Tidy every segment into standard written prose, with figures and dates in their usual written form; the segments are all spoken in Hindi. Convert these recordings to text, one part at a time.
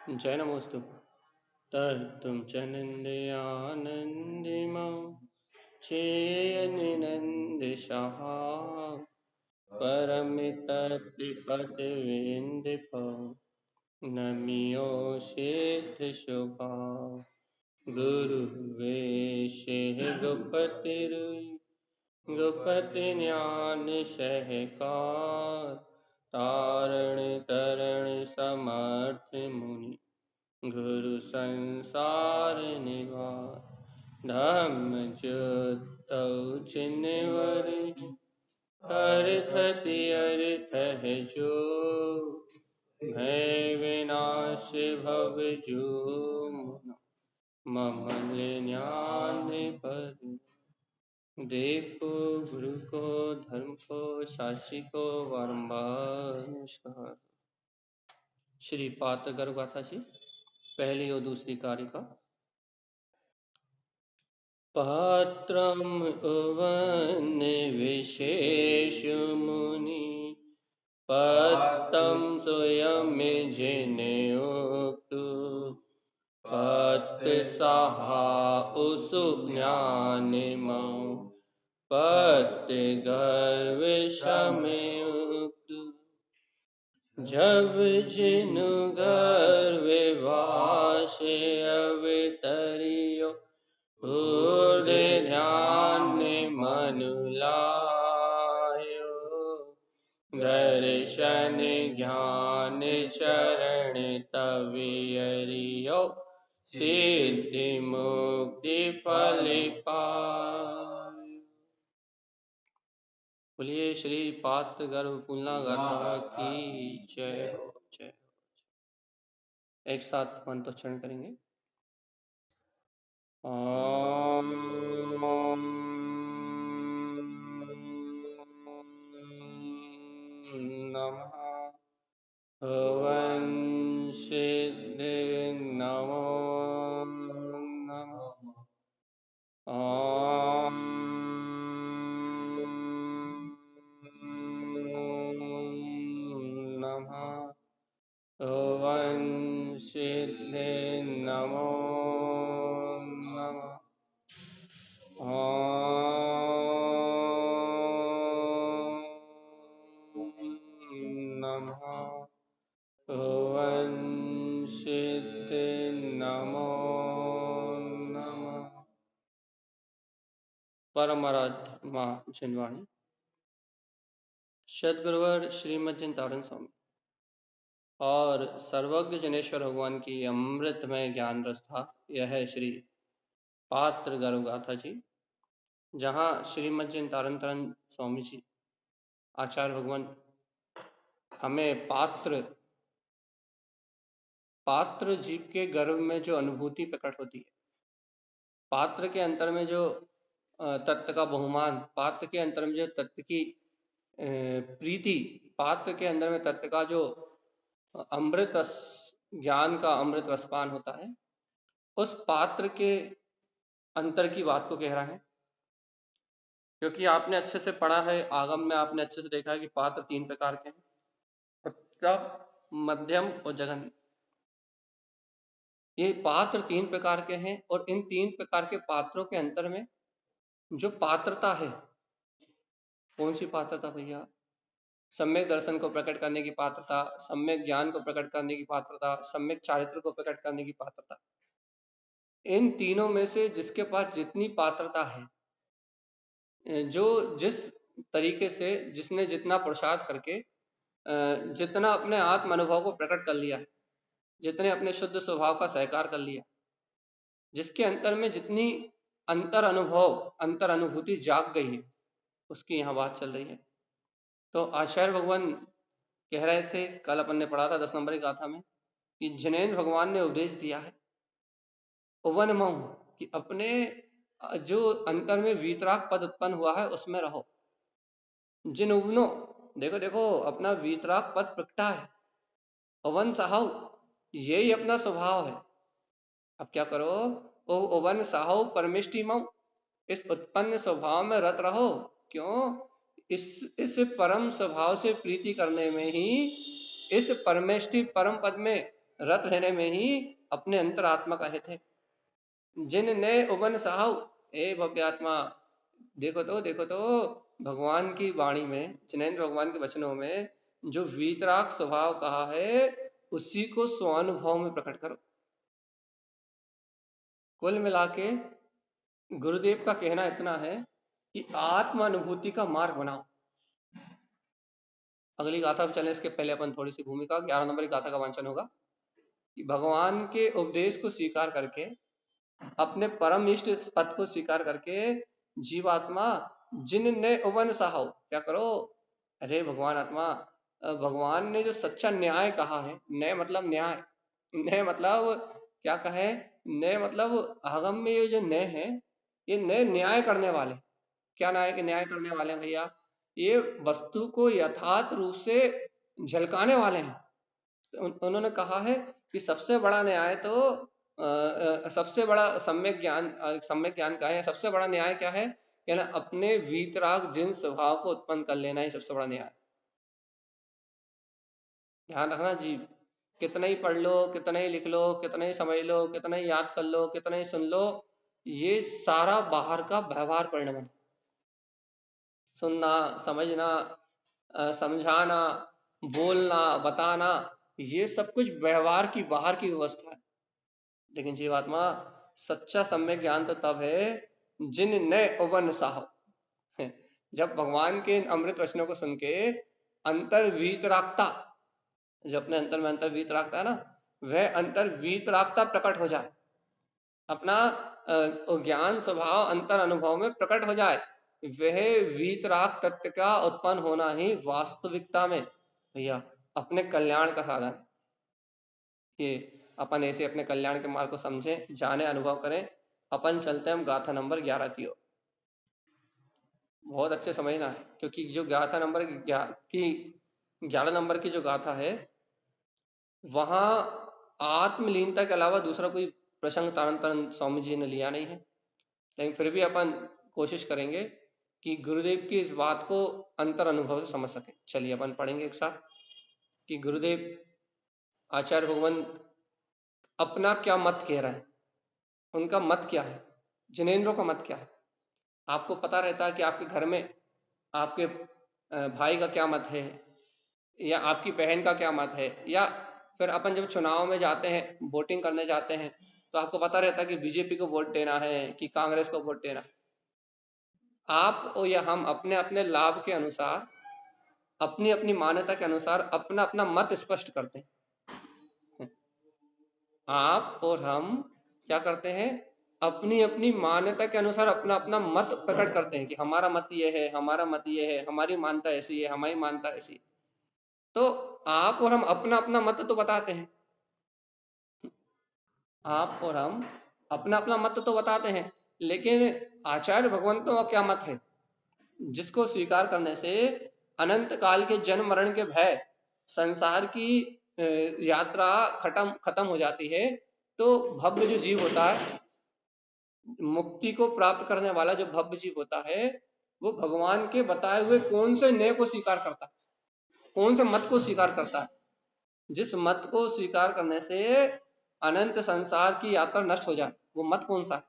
जय नमोस्तु। तत्तुं च नन्द्यानन्दिमं चेयनिनन्दिशः परमितत्पदविन्दिप नमियो सिद्धशुभा गुरुवेशेः गोपति ज्ञान सहकार तारण तरण समर्थ मुनि गुरु संसार निवार धम्म ज्योत चिन्हवर हरथति अर्थ है जो भय विनाश भव जो मम ज्ञान पर देखो गुरु को धर्म को साक्षी को बारंबार नमस्कार। श्री पात्र गर्भ गाथा जी पहली और दूसरी कारिका। पात्रम उवन विशेष मुनि पत्तम स्वयं जिने उक्तु पत्त सहा उसु ज्ञान मऊ पत्त गर्व समेउक्तु जब जिनु गर्व वासे अवतरियो हृदय ध्यान मनु लायो दर्शन ज्ञान चरण तवियरियो सिद्धि मुक्ति फल पायो। बोलिए श्री पात्र गर्भ पुलना गाथा की जय हो जय हो। एक साथ मंत्रोच्चारण करेंगे। ओम नमः भवन सिद्धि नमो नमः। ओम नमः भवन सिद्धि नमो नमः। नमः भवन सिद्धि नमो नमः। परमाराध्य माँ जिनवाणी सद्गुरुवर श्रीमद् जिनतारण स्वामी और सर्वज्ञ जनेश्वर भगवान की अमृतमय ज्ञान रस्था यह है श्री पात्र गर्भ गाथा जी, जहाँ श्रीमद् जिनतारण तारण स्वामी जी आचार्य भगवान हमें पात्र जीव के गर्भ में जो अनुभूति प्रकट होती है, पात्र के अंतर में जो तत्व का बहुमान, पात्र के अंतर में जो तत्व की प्रीति, पात्र के अंदर में तत्व का जो अमृत ज्ञान का अमृत रसपान होता है, उस पात्र के अंतर की बात को कह रहा है। क्योंकि आपने अच्छे से पढ़ा है, आगम में आपने अच्छे से देखा है कि पात्र 3 प्रकार के हैं, उत्तम, मध्यम और जघन्य। ये पात्र 3 प्रकार के हैं और इन 3 प्रकार के पात्रों के अंतर में जो पात्रता है, कौन सी पात्रता भैया? सम्यक दर्शन को प्रकट करने की पात्रता, सम्यक ज्ञान को प्रकट करने की पात्रता, सम्यक चारित्र को प्रकट करने की पात्रता। इन तीनों में से जिसके पास जितनी पात्रता है, जो जिस तरीके से जिसने जितना पुरुषार्थ करके जितना अपने आत्म अनुभव को प्रकट कर लिया, जितने अपने शुद्ध स्वभाव का सहकार कर लिया, जिसके अंतर में जितनी अंतर अनुभव, अंतर अनुभूति जाग गई है, उसकी यहाँ बात चल रही है। तो आचार्य भगवान कह रहे थे, कल अपन ने पढ़ा था 10 नंबर की गाथा में, कि जिनेन्द्र भगवान ने उपदेश दिया है उवन मऊ कि अपने जो अंतर में वीतराग पद उत्पन्न हुआ है उसमें रहो। जिन उवनो, देखो देखो अपना वीतराग पद प्रकटा है, उवन साहु, यही अपना स्वभाव है। अब क्या करो, ओ उवन साहु परमिष्टि मऊ, इस उत्पन्न स्वभाव में रत रहो। क्यों? इस परम स्वभाव से प्रीति करने में ही, इस परमेष्टि परम पद में रत रहने में ही अपने अंतरात्मा का हित है। जिन ने उबन साहु, हे भव्यात्मा, देखो तो भगवान की वाणी में, जिनेन्द्र भगवान के वचनों में जो वीतराग स्वभाव कहा है उसी को स्वानुभव में प्रकट करो। कुल मिला के गुरुदेव का कहना इतना है कि आत्म अनुभूति का मार्ग बनाओ। अगली गाथा पर चले इसके पहले अपन थोड़ी सी भूमिका 11 नंबर की गाथा का वांचन होगा कि भगवान के उपदेश को स्वीकार करके, अपने परम इष्ट पद को स्वीकार करके जीवात्मा जिन ने उवन साहो, क्या करो, अरे भगवान आत्मा, भगवान ने जो सच्चा न्याय कहा है, न्याय मतलब न्याय, न्याय मतलब क्या कहे, न्याय मतलब आगम में ये जो न्याय है, ये न्याय करने वाले, क्या न्याय करने वाले हैं भैया, ये वस्तु को यथार्थ रूप से झलकाने वाले हैं। उन्होंने कहा है कि सबसे बड़ा न्याय तो सबसे बड़ा सम्यक ज्ञान का है, सबसे बड़ा न्याय क्या है, कि ना अपने वीतराग जिन स्वभाव को उत्पन्न कर लेना ही सबसे बड़ा न्याय। ध्यान रखना जी, कितना ही पढ़ लो, कितना ही लिख लो, कितना ही समझ लो, कितना ही याद कर लो, कितना ही सुन लो, ये सारा बाहर का व्यवहार परिणाम है। सुनना, समझना, समझाना, बोलना, बताना, ये सब कुछ व्यवहार की बाहर की व्यवस्था है। लेकिन जीवात्मा सच्चा सम्यक ज्ञान तो तब है जिन ने उवन साहो, जब भगवान के अमृत वचनों को सुन के अंतर वीतरागता, जो अपने अंतर में अंतर वीतरागता है ना, वह अंतर वीतरागता प्रकट हो जाए, अपना ज्ञान स्वभाव अंतर अनुभव में प्रकट हो जाए, वह वीतराग तत्व का उत्पन्न होना ही वास्तविकता में भैया अपने कल्याण का साधन है। कि अपन ऐसे अपने कल्याण के मार्ग को समझें, जाने, अनुभव करें। अपन चलते हैं हम गाथा नंबर 11 की ओर। बहुत अच्छे समझना है, क्योंकि जो गाथा नंबर की 11 नंबर की जो गाथा है, वहां आत्मलीनता के अलावा दूसरा कोई प्रसंग तारण स्वामी जी ने लिया नहीं है। लेकिन फिर भी अपन कोशिश करेंगे कि गुरुदेव की इस बात को अंतर अनुभव से समझ सके। चलिए अपन पढ़ेंगे एक साथ कि गुरुदेव आचार्य भगवंत अपना क्या मत कह रहे हैं, उनका मत क्या है, जिनेंद्रों का मत क्या है। आपको पता रहता है कि आपके घर में आपके भाई का क्या मत है, या आपकी बहन का क्या मत है, या फिर अपन जब चुनाव में जाते हैं, वोटिंग करने जाते हैं, तो आपको पता रहता है कि बीजेपी को वोट देना है कि कांग्रेस को वोट देना है। आप या हम अपने अपने लाभ के अनुसार, अपनी अपनी मान्यता के अनुसार अपना अपना मत स्पष्ट करते हैं। आप और हम क्या करते हैं, अपनी अपनी मान्यता के अनुसार अपना अपना मत प्रकट करते हैं कि हमारा मत ये है, हमारा मत ये है, हमारी मान्यता ऐसी है, हमारी मान्यता ऐसी है। तो आप और हम अपना अपना मत तो बताते हैं, आप और हम अपना अपना मत तो बताते हैं, लेकिन आचार्य भगवंतों का क्या मत है, जिसको स्वीकार करने से अनंत काल के जन्म मरण के भय, संसार की यात्रा खत्म हो जाती है। तो भव्य जो जीव होता है, मुक्ति को प्राप्त करने वाला जो भव्य जीव होता है, वो भगवान के बताए हुए कौन से न्याय को स्वीकार करता है, कौन से मत को स्वीकार करता है, जिस मत को स्वीकार करने से अनंत संसार की यात्रा नष्ट हो जाए, वो मत कौन सा है।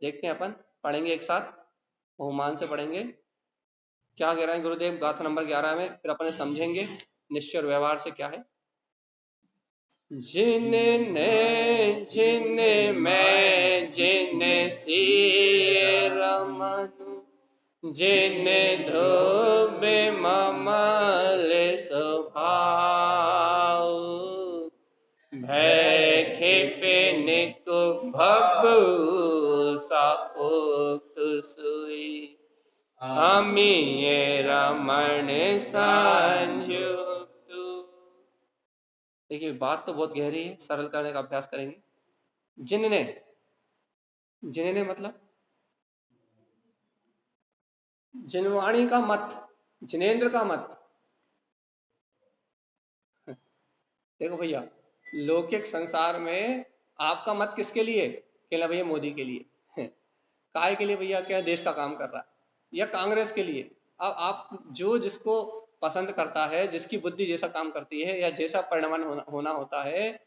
देखते हैं, अपन पढ़ेंगे एक साथ, बहुमान से पढ़ेंगे क्या कह रहे हैं गुरुदेव गाथा नंबर 11 में, फिर अपन समझेंगे निश्चय और व्यवहार से क्या है। जिन मैं जिन रमनु, जिन धोबे ममल स्वभाव, भय खेपे निकु भव सा उक्त सुई, हमी ये रमण संयुक्त। देखिए बात तो बहुत गहरी है, सरल करने का अभ्यास करेंगे। जिनने, जिनने मतलब जिनवाणी का मत, जिनेन्द्र का मत। देखो भैया, लौकिक संसार में आपका मत किसके लिए, कहला भैया मोदी के लिए। काय के लिए भैया, क्या देश का काम कर रहा है, या कांग्रेस के लिए। अब आप जो जिसको पसंद करता है, जिसकी बुद्धि जैसा काम करती है या जैसा परिणमन होना होता है,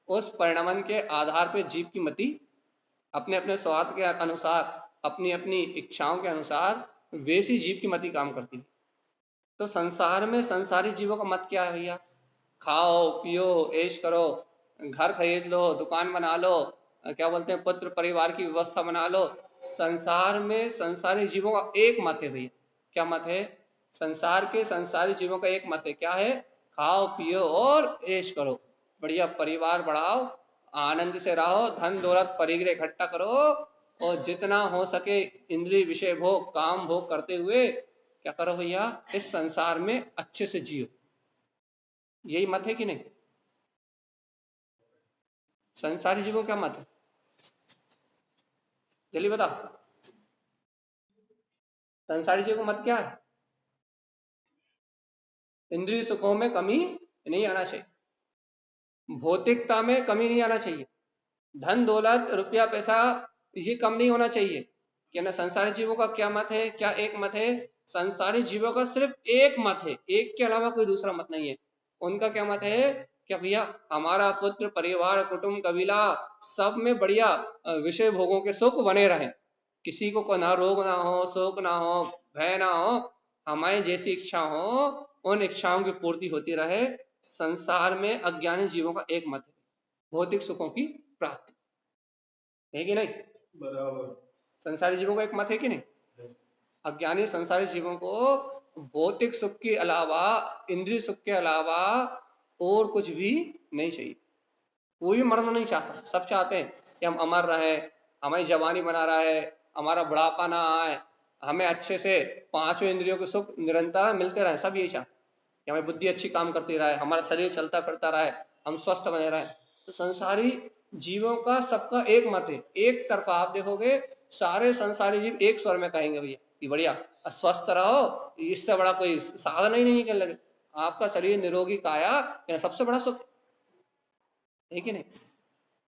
उस परिणमन के आधार पर जीव की मति अपने अपने स्वार्थ के अनुसार, अपनी अपनी इच्छाओं के अनुसार वैसी जीव की मति काम करती है। तो संसार में संसारी जीवों का मत क्या है भैया? खाओ पियो ऐश करो, घर खरीद लो, दुकान बना लो, क्या बोलते हैं, पुत्र परिवार की व्यवस्था बना लो। संसार में संसारी जीवों का एक मत है भैया। क्या मत है? संसार के संसारी जीवों का एक मत है। क्या है? खाओ पियो और ऐश करो, बढ़िया परिवार बढ़ाओ, आनंद से रहो, धन दौलत परिग्रह इकट्ठा करो, और जितना हो सके इंद्रिय विषय भोग काम भोग करते हुए क्या करो भैया, इस संसार में अच्छे से जियो। यही मत है कि नहीं? संसारी जीवों क्या मत है? जल्दी बता, संसारी जीवों का मत क्या है? इंद्रिय सुखों में कमी नहीं आना चाहिए, भौतिकता में कमी नहीं आना चाहिए, धन दौलत रुपया पैसा ये कम नहीं होना चाहिए। क्या ना संसारी जीवों का क्या मत है? क्या एक मत है? संसारी जीवों का सिर्फ एक मत है, एक के अलावा कोई दूसरा मत नहीं है। उनका क्या मत है? क्या भैया, हमारा पुत्र परिवार कुटुंब कबीला सब में बढ़िया विषय भोगों के सुख बने रहे, किसी को ना रोग ना हो, शोक ना हो, भय ना हो, हमारी जैसी इच्छा हो उन इच्छाओं की पूर्ति होती रहे। संसार में अज्ञानी जीवों का एक मत है, भौतिक सुखों की प्राप्ति, है कि नहीं? बराबर। संसारी जीवों का एक मत है कि नहीं? अज्ञानी संसारी जीवों को भौतिक सुख के अलावा, इंद्रिय सुख के अलावा और कुछ भी नहीं चाहिए। कोई भी मरना नहीं चाहता, सब चाहते हैं कि हम अमर रहे, हमारी जवानी बना रहा है, हमारा बुढ़ापा ना आए, हमें अच्छे से पांचों इंद्रियों के सुख निरंतर मिलते रहे। सब यही चाहते कि हमारी बुद्धि अच्छी काम करती रहे, हमारा शरीर चलता फिरता रहे, हम स्वस्थ बने रहे। तो संसारी जीवों का सबका एक मत है, एक तरफा। आप देखोगे सारे संसारी जीव एक स्वर में कहेंगे भैया कि बढ़िया स्वस्थ रहो, इससे बड़ा कोई साधन ही नहीं करने लगे। आपका शरीर निरोगी काया सबसे बड़ा सुख है कि नहीं?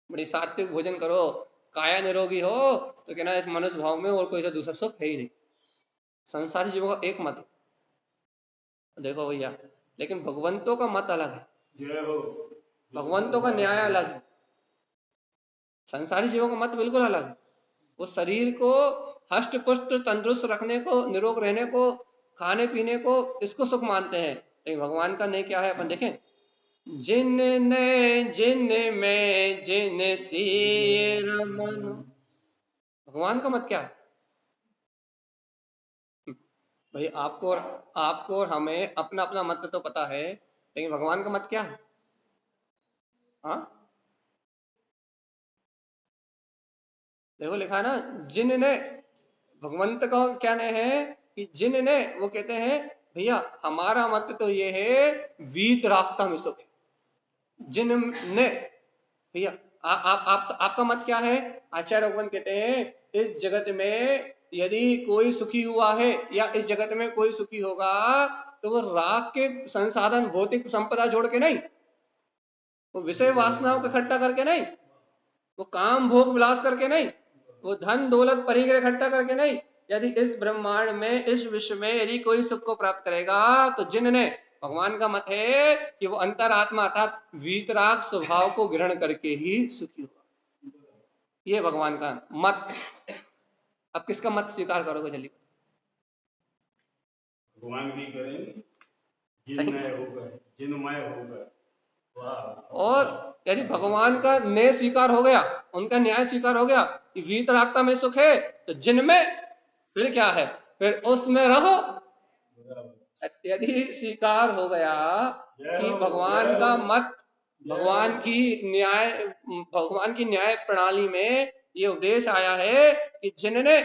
बड़ी सात्विक भोजन करो, काया निरोगी हो, तो कहना इस मनुष्य भाव में और कोई दूसरा सुख है ही नहीं। संसारी जीवों का एक मत है। देखो भैया, लेकिन भगवंतों का मत अलग है, भगवंतों का न्याय अलग है, संसारी जीवों का मत बिल्कुल अलग है। वो शरीर को हष्ट पुष्ट तंदुरुस्त रखने को, निरोग रहने को, खाने पीने को, इसको सुख मानते हैं। लेकिन भगवान का न्याय क्या है? अपन देखें, जिन में जिन सी रमन। भगवान का मत क्या है भाई? आपको और हमें अपना अपना मत तो पता है, लेकिन भगवान का मत क्या है? हाँ देखो लिखा है ना, जिनने, भगवंत का क्या ने है कि जिनने, वो कहते हैं भैया हमारा मत तो ये है वीत रागता में सुख है। जिनने भैया आपका मत क्या है? आचार्य भगवान कहते हैं इस जगत में यदि कोई सुखी हुआ है या इस जगत में कोई सुखी होगा तो वो राग के संसाधन भौतिक संपदा जोड़ के नहीं, वो विषय वासनाओं को इकट्ठा करके नहीं, वो काम भोग विलास करके नहीं, वो धन दौलत परिग्रह इकट्ठा करके नहीं। यदि इस ब्रह्मांड में, इस विश्व में यदि कोई सुख को प्राप्त करेगा तो जिनने, भगवान का मत है कि वो अंतरात्मा अर्थात वीतराग स्वभाव को ग्रहण करके ही सुखी होगा। ये भगवान का मत। अब किसका मत स्वीकार करोगे? जल्दी भगवान की करें, जिनमय होगा, जिनमय होगा। और यदि भगवान का न्याय स्वीकार हो गया, उनका न्याय स्वीकार हो गया कि वीतरागता में सुख है, तो जिनमें फिर क्या है? फिर उसमें रहो। यदि स्वीकार हो गया कि भगवान का मत, भगवान की न्याय प्रणाली में ये उपदेश आया है कि जिनने,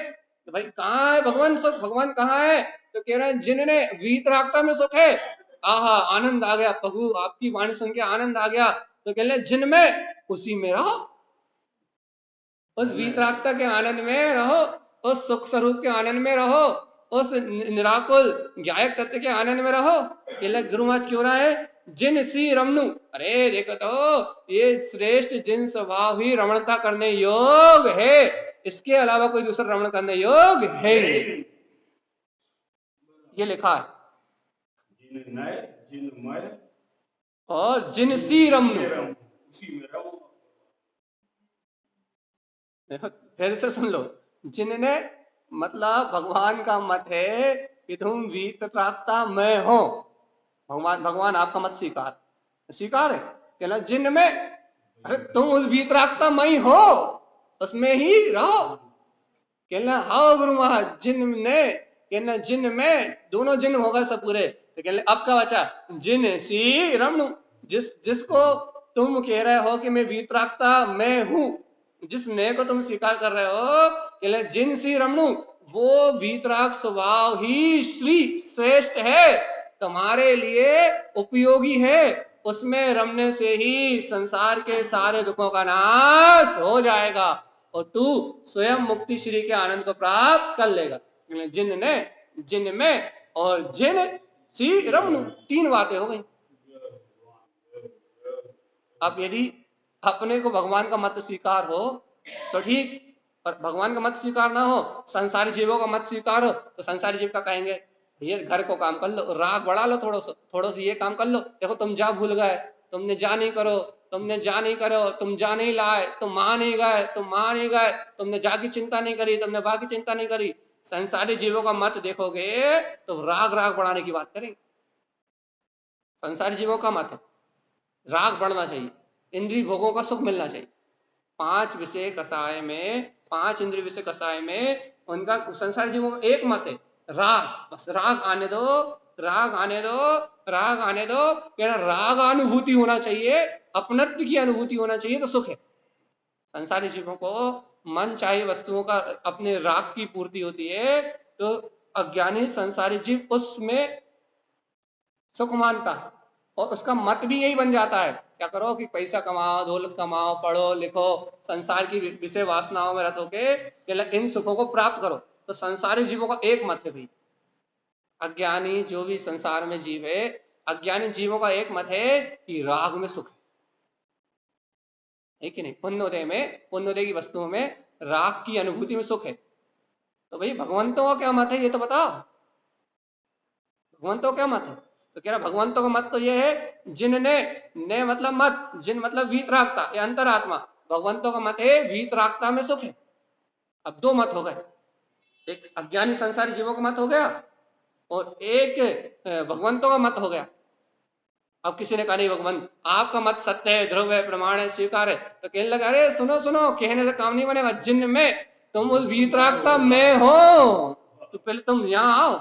भाई कहाँ है भगवान सुख? भगवान कहाँ है? तो कह रहे हैं जिनने वीतरागता में सुख है। आहा आनंद आ गया, प्रभु आपकी वाणी सुन के आनंद आ गया। तो कह रहे जिनमें, उसी में रहो, उस वीतरागता के आनंद में रहो, उस सुख स्वरूप के आनंद में रहो, उस निराकुल गायक तत्व के आनंद में रहो। गुरु आज क्यों रहा है? जिन सी रमनु। अरे देखो तो ये श्रेष्ठ जिन स्वभाव ही रमणता करने योग है, इसके अलावा कोई दूसरा रमण करने योग है नहीं। ये लिखा है और जिनसी रमनु। फिर से सुन लो, जिनने मतलब भगवान का मत है कि तुम वीतरागता में हो। भगवान आपका मत स्वीकार है कहना जिन में, अरे तुम उस वीतरागता में ही हो, उसमें ही रहो। कहना हाँ गुरु महाराज, जिन ने कहना जिन में, दोनों जिन होगा सब पूरे। तो कहने अब क्या बचा, जिन सी रमणु, जिसको तुम कह रहे हो कि मैं वीतरागता में हूं, जिस नए को तुम स्वीकार कर रहे हो, कहले जिन सी रमणु, वो वीतराग स्वभाव ही श्रेष्ठ है, तुम्हारे लिए उपयोगी है, उसमें रमने से ही संसार के सारे दुखों का नाश हो जाएगा और तू स्वयं मुक्ति श्री के आनंद को प्राप्त कर लेगा। जिन ने, जिन में और जिन सी रमणु, तीन बातें हो गई। अब यदि अपने को भगवान का मत स्वीकार हो तो ठीक, पर भगवान का मत स्वीकार ना हो, संसारी जीवों का मत स्वीकार हो, तो संसारी जीव का कहेंगे ये घर को काम कर लो, राग बढ़ा लो, थोड़ा सा ये काम कर लो, देखो तुम जा भूल गए, तुमने जा नहीं करो, तुमने जा नहीं करो, तुम जा नहीं लाए, तुम मां नहीं गए, तुम मां नहीं गए, तुमने जा की चिंता नहीं करी, तुमने बा की चिंता नहीं करी। संसारी जीवों का मत देखोगे तो राग बढ़ाने की बात करेंगे। संसारी जीवों का मत है राग बढ़ना चाहिए, इंद्रिय भोगों का सुख मिलना चाहिए। पांच विषय कसाय में, पांच इंद्रिय विषय कसाय में उनका संसारी जीवों का एक मत है राग, बस राग आने दो, राग आने दो, राग आने दो, राग अनुभूति होना चाहिए, अपनत्व की अनुभूति होना चाहिए तो सुख है। संसारी जीवों को मन चाहे वस्तुओं का अपने राग की पूर्ति होती है, तो अज्ञानी संसारी जीव उसमें सुख मानता है और उसका मत भी यही बन जाता है, क्या करो कि पैसा कमाओ, दौलत कमाओ, पढ़ो लिखो, संसार की विषय वासनाओं में रत होके इन सुखों को प्राप्त करो। तो संसारी जीवों का एक मत है भाई, अज्ञानी जो भी संसार में जीव है, अज्ञानी जीवों का एक मत है कि राग में सुख है कि नहीं, पुण्योदय में, पुण्योदय की वस्तुओं में राग की अनुभूति में सुख है। तो भाई भगवंतों का क्या मत है ये तो बताओ, भगवंतों का क्या मत है? तो कह रहा भगवंतों का मत तो ये है जिनने, ने मतलब मत, जिन मतलब वीतरागता, ये अंतरात्मा, भगवंतों का मत है वीतरागता में सुख है। अब दो मत हो गए, एक अज्ञानी संसारी जीवों का मत हो गया और एक भगवंतों का मत हो गया। अब किसी ने कहा नहीं भगवंत आपका मत सत्य है, ध्रुव है, प्रमाण है, स्वीकार है, तो कहने लगा अरे सुनो सुनो, कहने से काम नहीं बनेगा, जिन में तुम उस वीतरागता में हो, तो पहले तुम यहाँ आओ,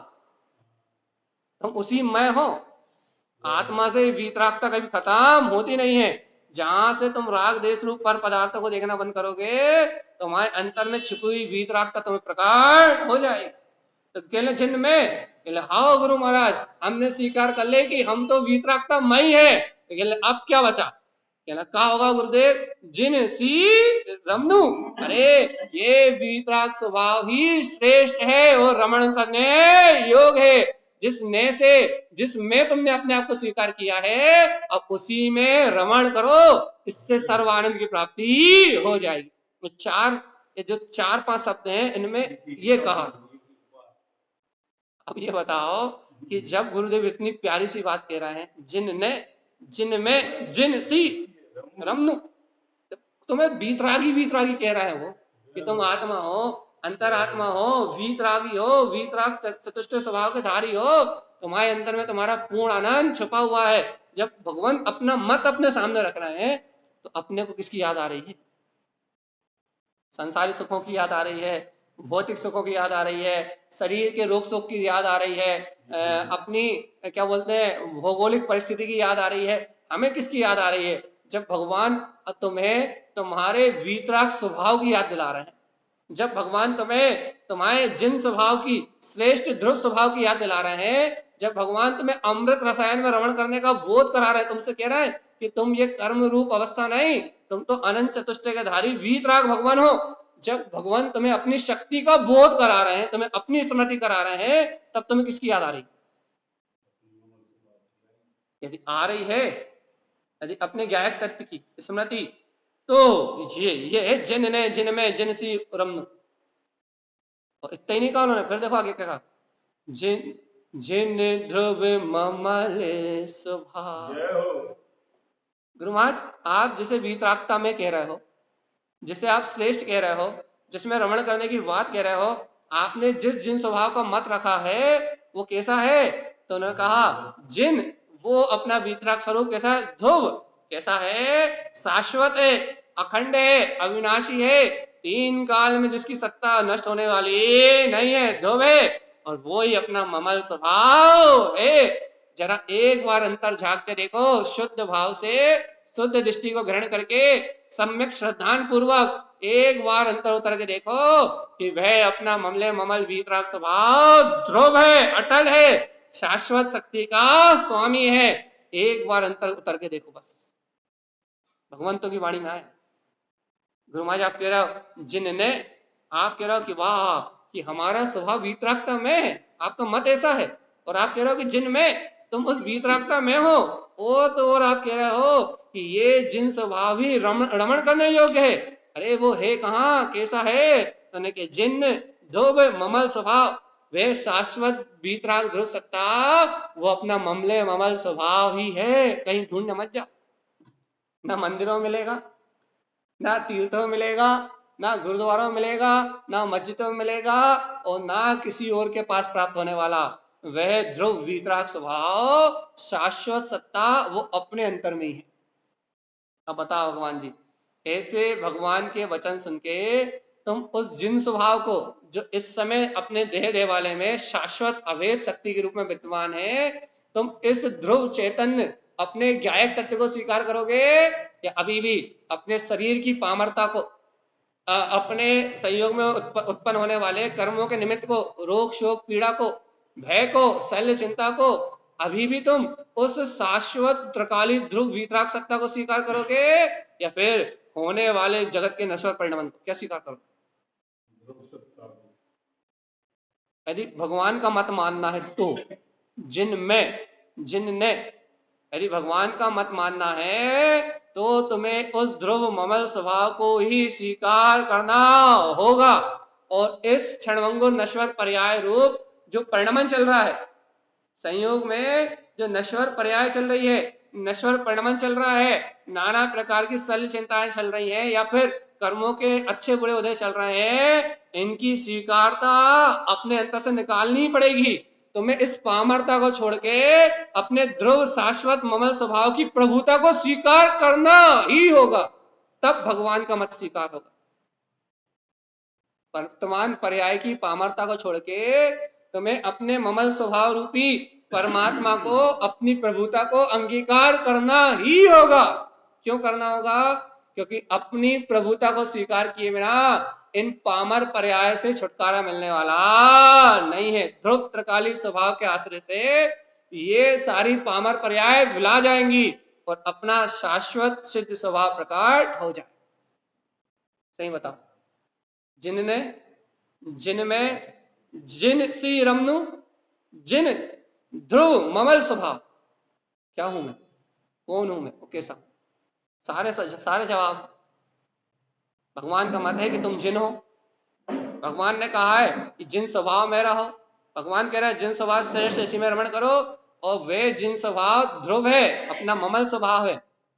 तुम उसी में हो। आत्मा से वीतरागता कभी खत्म होती नहीं है, जहां से तुम राग देश रूप पर पदार्थों को देखना बंद करोगे, तुम्हारे अंतर में छिपी हुई वीतरागता तुम्हें प्रकट हो जाएगी। तो कहले जिन में, कहले हाँ गुरु महाराज हमने स्वीकार कर ले कि हम तो वीतरागता में ही है, तो कहले अब क्या बचा, कहना क्या होगा गुरुदेव, जिन सी रमनु, अरे ये वीतराग स्वभाव ही श्रेष्ठ है और रमण करने योग है, जिसमें तुमने अपने आप को स्वीकार किया है, अब उसी में रमण करो, इससे सर्वानंद की प्राप्ति हो जाएगी। तो चार, ये जो चार पांच शब्द हैं इनमें ये कहा। अब ये बताओ कि जब गुरुदेव इतनी प्यारी सी बात कह रहे हैं, जिन में जिन सी रमनु, तुम्हें वीतरागी कह रहा है वो कि तुम आत्मा हो, अंतरात्मा हो, वीतरागी हो, वीतराग चतुष्ट स्वभाव के धारी हो, तुम्हारे अंदर में तुम्हारा पूर्ण आनंद छुपा हुआ है। जब भगवान अपना मत अपने सामने रख रहे हैं तो अपने को किसकी याद आ रही है? संसारी सुखों की याद आ रही है, भौतिक सुखों की याद आ रही है, शरीर के रोग शोक की याद आ रही है, अपनी क्या बोलते हैं भौगोलिक परिस्थिति की याद आ रही है। हमें किसकी याद आ रही है? जब भगवान तुम्हें तुम्हारे वीतराग स्वभाव की याद दिला रहे हैं, जब भगवान तुम्हें तुम्हारे जिन स्वभाव की, श्रेष्ठ ध्रुव स्वभाव की याद दिला रहे हैं, जब भगवान तुम्हें अमृत रसायन में रमण करने का बोध करा रहे हैं, तुमसे कह रहे हैं कि तुम ये कर्म रूप अवस्था नहीं, तुम तो अनंत चतुष्टय के धारी वीतराग भगवान हो। जब भगवान तुम्हें अपनी शक्ति का बोध करा रहे हैं, तुम्हें अपनी स्मृति करा रहे हैं, तब तुम्हें किसकी याद आ रही? यदि आ रही है, यदि अपने ज्ञायक तत्व की स्मृति, तो ये है जिनमें जिनसी रमन। और इतना ही नहीं कहा उन्होंने, फिर देखो आगे क्या कहा, जिन ध्रुव ममल स्वभाव। जय हो। गुरु महाराज, आप जिसे वीतरागता में कह रहे हो, जिसे आप श्रेष्ठ कह रहे हो, जिसमें रमण करने की बात कह रहे हो, आपने जिस जिन स्वभाव का मत रखा है वो कैसा है? तो उन्होंने कहा जिन, वो अपना वीतराग स्वरूप कैसा है? ध्रुव कैसा है? शाश्वत है, अखंड है, अविनाशी है, तीन काल में जिसकी सत्ता नष्ट होने वाली नहीं है, ध्रुव है। और वो ही अपना ममल स्वभाव है। जरा एक बार अंतर झांक के देखो, शुद्ध भाव से, शुद्ध दृष्टि को ग्रहण करके, सम्यक श्रद्धान पूर्वक एक बार अंतर उतर के देखो कि वह अपना ममले ममल वीतराग स्वभाव ध्रुव है, अटल है, शाश्वत शक्ति का स्वामी है। एक बार अंतर उतर के देखो बस, भगवंतों की वाणी में आए। गुरु महाराज आप कह रहे हो जिनने, आप कह रहे हो कि वाह कि हमारा स्वभाव वीतरागता में है, आपका मत ऐसा है, और आप कह रहे हो कि जिन में तुम उस वीतरागता में हो, और तो और आप कह रहे हो कि ये जिन स्वभाव ही रमण करने योग्य है। अरे वो है कहाँ, कैसा है? तो कि जिन ध्रुव ममल स्वभाव, वे शाश्वत वीतराग ध्रुव सत्ता, वो अपना ममले ममल स्वभाव ही है। कहीं ढूंढने मत जाओ, ना मंदिरों में मिलेगा, ना तीर्थों में मिलेगा, ना गुरुद्वारों में मिलेगा, ना मस्जिदों में मिलेगा, और ना किसी और के पास प्राप्त होने वाला। वह ध्रुव वीतराग स्वभाव, शाश्वत सत्ता, वो अपने अंतर में ही है। अब बताओ भगवान जी, ऐसे भगवान के वचन सुन के तुम उस जिन स्वभाव को, जो इस समय अपने देह देवालय में शाश्वत अभेद शक्ति के रूप में विद्यमान है, तुम इस ध्रुव चैतन्य अपने ज्ञायक तत्व को स्वीकार करोगे, या अभी भी अपने शरीर की पामरता को, अपने संयोग में उत्पन्न होने वाले कर्मों के निमित्त को, रोग शोक पीड़ा को, भय को, शल्य चिंता को, अभी भी तुम उस शाश्वत त्रिकाली ध्रुव वीतराग सत्ता को स्वीकार करोगे, या फिर होने वाले जगत के नश्वर परिणाम को क्या स्वीकार करोगे? यदि भगवान का मत मानना है तो जिनमें, जिनने, यदि भगवान का मत मानना है तो तुम्हें उस ध्रुव ममल स्वभाव को ही स्वीकार करना होगा। और इस क्षणभंगुर नश्वर पर्याय रूप जो परिणमन चल रहा है, संयोग में जो नश्वर पर्याय चल रही है, नश्वर परिणमन चल रहा है, नाना प्रकार की शल्य चिंताएं चल रही हैं, या फिर कर्मों के अच्छे बुरे उदय चल रहे हैं, इनकी स्वीकारता अपने अंतर से निकालनी पड़ेगी। तुम्हें इस पामरता को छोड़ के अपने ध्रुव शाश्वत ममल स्वभाव की प्रभुता को स्वीकार करना ही होगा, तब भगवान का मत स्वीकार होगा। वर्तमान पर्याय की पामरता को छोड़ के तुम्हें अपने ममल स्वभाव रूपी परमात्मा को, अपनी प्रभुता को अंगीकार करना ही होगा। क्यों करना होगा? क्योंकि अपनी प्रभुता को स्वीकार किए बिना इन पामर पर्याय से छुटकारा मिलने वाला नहीं है। ध्रुव त्रिकाली स्वभाव के आश्रय से ये सारी पामर पर्याय भुला जाएंगी और अपना शाश्वत सिद्ध स्वभाव प्रकट हो जाए। सही बताओ, जिनने, जिनमें, जिन सी रमनु, जिन ध्रुव ममल स्वभाव, क्या हूं मैं, कौन हूं मैं, वो कैसा? सारे जवाब। भगवान का मत है कि तुम जिन हो। भगवान ने कहा है कि जिन स्वभाव में रहो। भगवान कह रहा है जिन स्वभाव श्रेष्ठ इसी में रमण करो, और वे जिन स्वभाव ध्रुव है, अपना ममल स्वभाव है,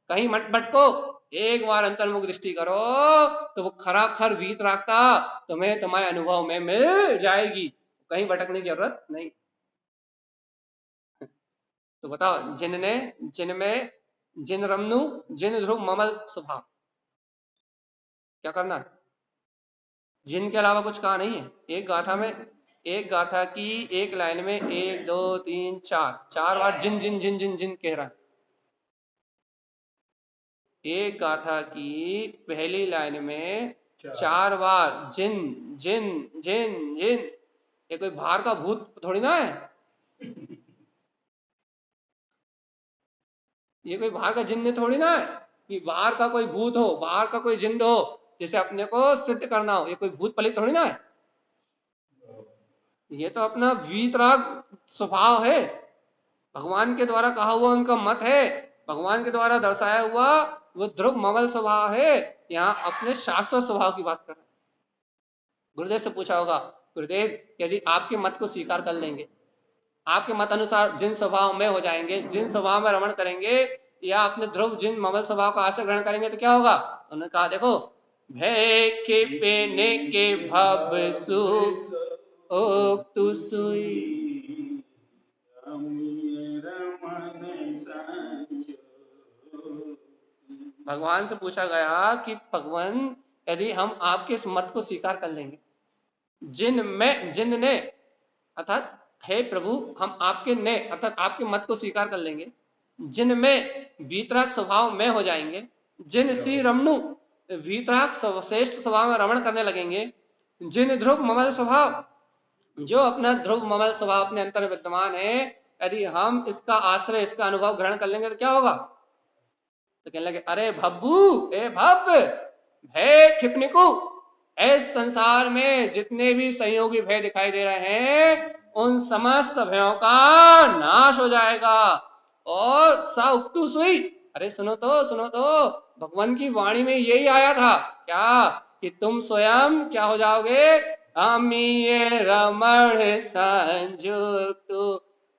कहीं मत भटको। एक बार अंतर्मुख दृष्टि करो तो वो खराखर वीतरागता तुम्हें तुम्हारे अनुभव में मिल जाएगी, कहीं भटकने की जरूरत नहीं। तो बताओ, जिनने, जिनमें, जिन रमनु, जिन ध्रुव ममल स्वभाव, क्या करना है? जिन के अलावा कुछ कहा नहीं है। एक गाथा में, एक गाथा की एक लाइन में 1 2 3 4 बार जिन जिन जिन जिन जिन कह रहा है। एक गाथा की पहली लाइन में 4 बार जिन जिन जिन जिन। ये कोई बाहर का भूत थोड़ी ना है, ये कोई बाहर का जिन्न थोड़ी ना है कि बाहर का कोई भूत हो, बाहर का कोई जिन्न हो जिसे अपने को सिद्ध करना हो। ये कोई भूत पलित थोड़ी ना है, ये तो अपना वीतराग स्वभाव है। भगवान के द्वारा कहा हुआ उनका मत है, भगवान के द्वारा दर्शाया हुआ वो ध्रुव ममल स्वभाव है। यहाँ अपने शाश्वत स्वभाव की बात कर रहे हैं। गुरुदेव से पूछा होगा, गुरुदेव यदि आपके मत को स्वीकार कर लेंगे, आपके मत अनुसार जिन स्वभाव में हो जाएंगे, जिन स्वभाव में रमण करेंगे, या अपने ध्रुव जिन ममल स्वभाव का आश्रय ग्रहण करेंगे तो क्या होगा? उन्होंने कहा देखो, भय के पेने के भव सुख ओक्तु सुई। भगवान से पूछा गया कि भगवान यदि हम आपके इस मत को स्वीकार कर लेंगे, जिनने अर्थात हे प्रभु हम आपके ने अर्थात आपके मत को स्वीकार कर लेंगे, जिनमें वीतराग स्वभाव में हो जाएंगे, जिन श्री रमणु वीतराग श्रेष्ठ स्वभाव में रमण करने लगेंगे, जिन ध्रुव ममल स्वभाव जो अपना ध्रुव ममल स्वभाव अपने अंतर में विद्यमान है, यदि हम इसका आश्रय इसका अनुभव ग्रहण कर लेंगे तो क्या होगा? तो कहने लगे अरे भब्बू, ए भव्य, भय क्षिपनिकु, इस संसार में जितने भी संयोगी भय दिखाई दे रहे हैं उन समस्त भयों का नाश हो जाएगा। और सा उक्तु सुई, अरे सुनो तो भगवान की वाणी में यही आया था क्या कि तुम स्वयं क्या हो जाओगे? अमीय रमण संयुक्त,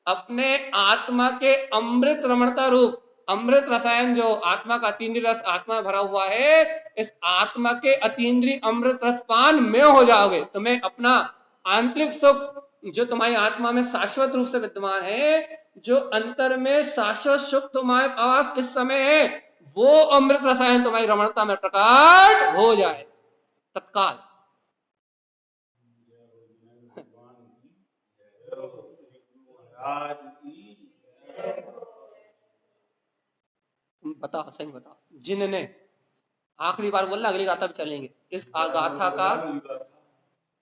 अपने आत्मा के अमृत रमणता रूप अमृत रसायन जो आत्मा का अतीन्द्रिय रस आत्मा भरा हुआ है, इस आत्मा के अतीन्द्रिय अमृत रसपान में हो जाओगे। तुम्हें अपना आंतरिक सुख जो तुम्हारी आत्मा में शाश्वत रूप से विद्यमान है, जो अंतर में शाश्वत सुख तुम्हारे पास इस समय है, वो अमृत रसायन तुम्हारी रमणता में प्रकट हो जाए तत्काल। बताओ, सही बताओ, जिनने आखिरी बार बोलना, अगली गाथा भी चलेंगे। इस गाथा का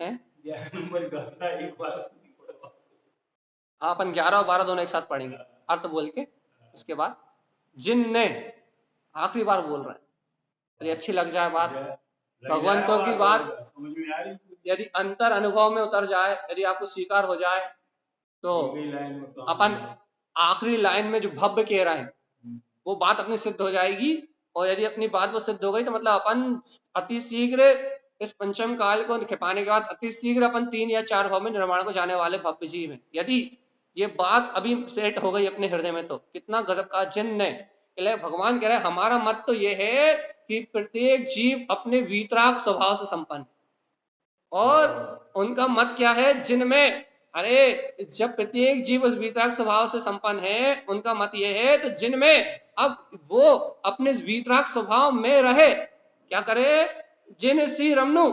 है हाँ, अपन 11 और 12 दोनों एक साथ पढ़ेंगे अर्थ बोल के। उसके बाद जिनने आखिरी बार बोल रहे हैं, यदि अच्छी लग जाए बात, भगवंतों की बात यदि अंतर अनुभव में उतर जाए, यदि आपको स्वीकार हो जाए, तो अपन आखिरी लाइन में जो भव्य कह रहे हैं वो बात अपनी सिद्ध हो जाएगी। और यदि अपनी बात वो सिद्ध हो गई तो मतलब अपन अति शीघ्र इस पंचम काल को खिपाने के बाद अति शीघ्र अपन 3 या 4 भाव में निर्माण को जाने वाले भव्य जीव हैं। यदि ये बात अभी सेट हो गई अपने हृदय में तो कितना गजब का जिन्न है। भगवान कह रहे हैं हमारा मत तो ये है कि प्रत्येक जीव अपने वीतराग स्वभाव से संपन्न, और उनका मत क्या है? जिनमें, अरे जब प्रत्येक जीव उस वीतराग स्वभाव से संपन्न है, उनका मत ये है तो जिनमें अब वो अपने वीतराग स्वभाव में रहे, क्या करे? जिन सी रमनु,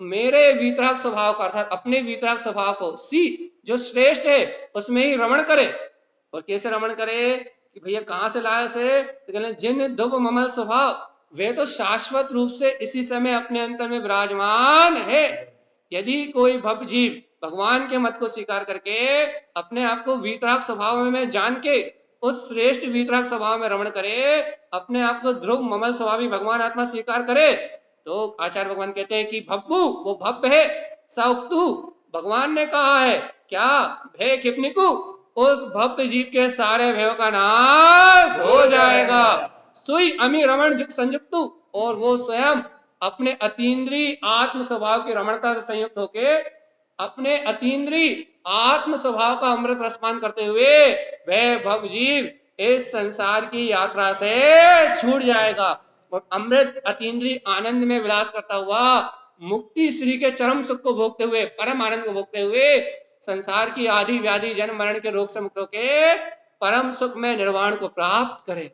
मेरे वीतराग स्वभाव का अर्थात अपने वीतराग स्वभाव को, सी जो श्रेष्ठ है उसमें ही रमण करे। और कैसे रमण करे कि भैया कहां से लाए से? तो कहते जिन ध्रुव ममल स्वभाव, वे तो शाश्वत रूप से इसी समय अपने अंतर में विराजमान है। यदि कोई भव जीव भगवान के मत को स्वीकार करके अपने आप को वीतराग स्वभाव में जान के उस श्रेष्ठ वीतराग स्वभाव में रमण करे, अपने आप को ध्रुव ममल स्वभावी भगवान आत्मा स्वीकार करे, तो आचार्य भगवान कहते हैं कि भव्वु, वो भव्य है। सउक्तु, भगवान ने कहा है क्या? भय क्षिपनिकु, उस भव्य जीव के सारे भयों का नाश हो जाएगा। सुई अमी रमण संयुक्तु, और वो स्वयं अपने अतीन्द्रिय आत्म स्वभाव की रमणता से संयुक्त होके अपने अतीन्द्रिय आत्म स्वभाव का अमृत रसपान करते हुए वह भव जीव इस संसार की यात्रा से छूट जाएगा और अमृत अतीन्द्रिय आनंद में विलास करता हुआ मुक्ति श्री के चरम सुख को भोगते हुए, परम आनंद को भोगते हुए संसार की आदि व्याधि जन्म मरण के रोग से मुक्त होके परम सुख में निर्वाण को प्राप्त करे।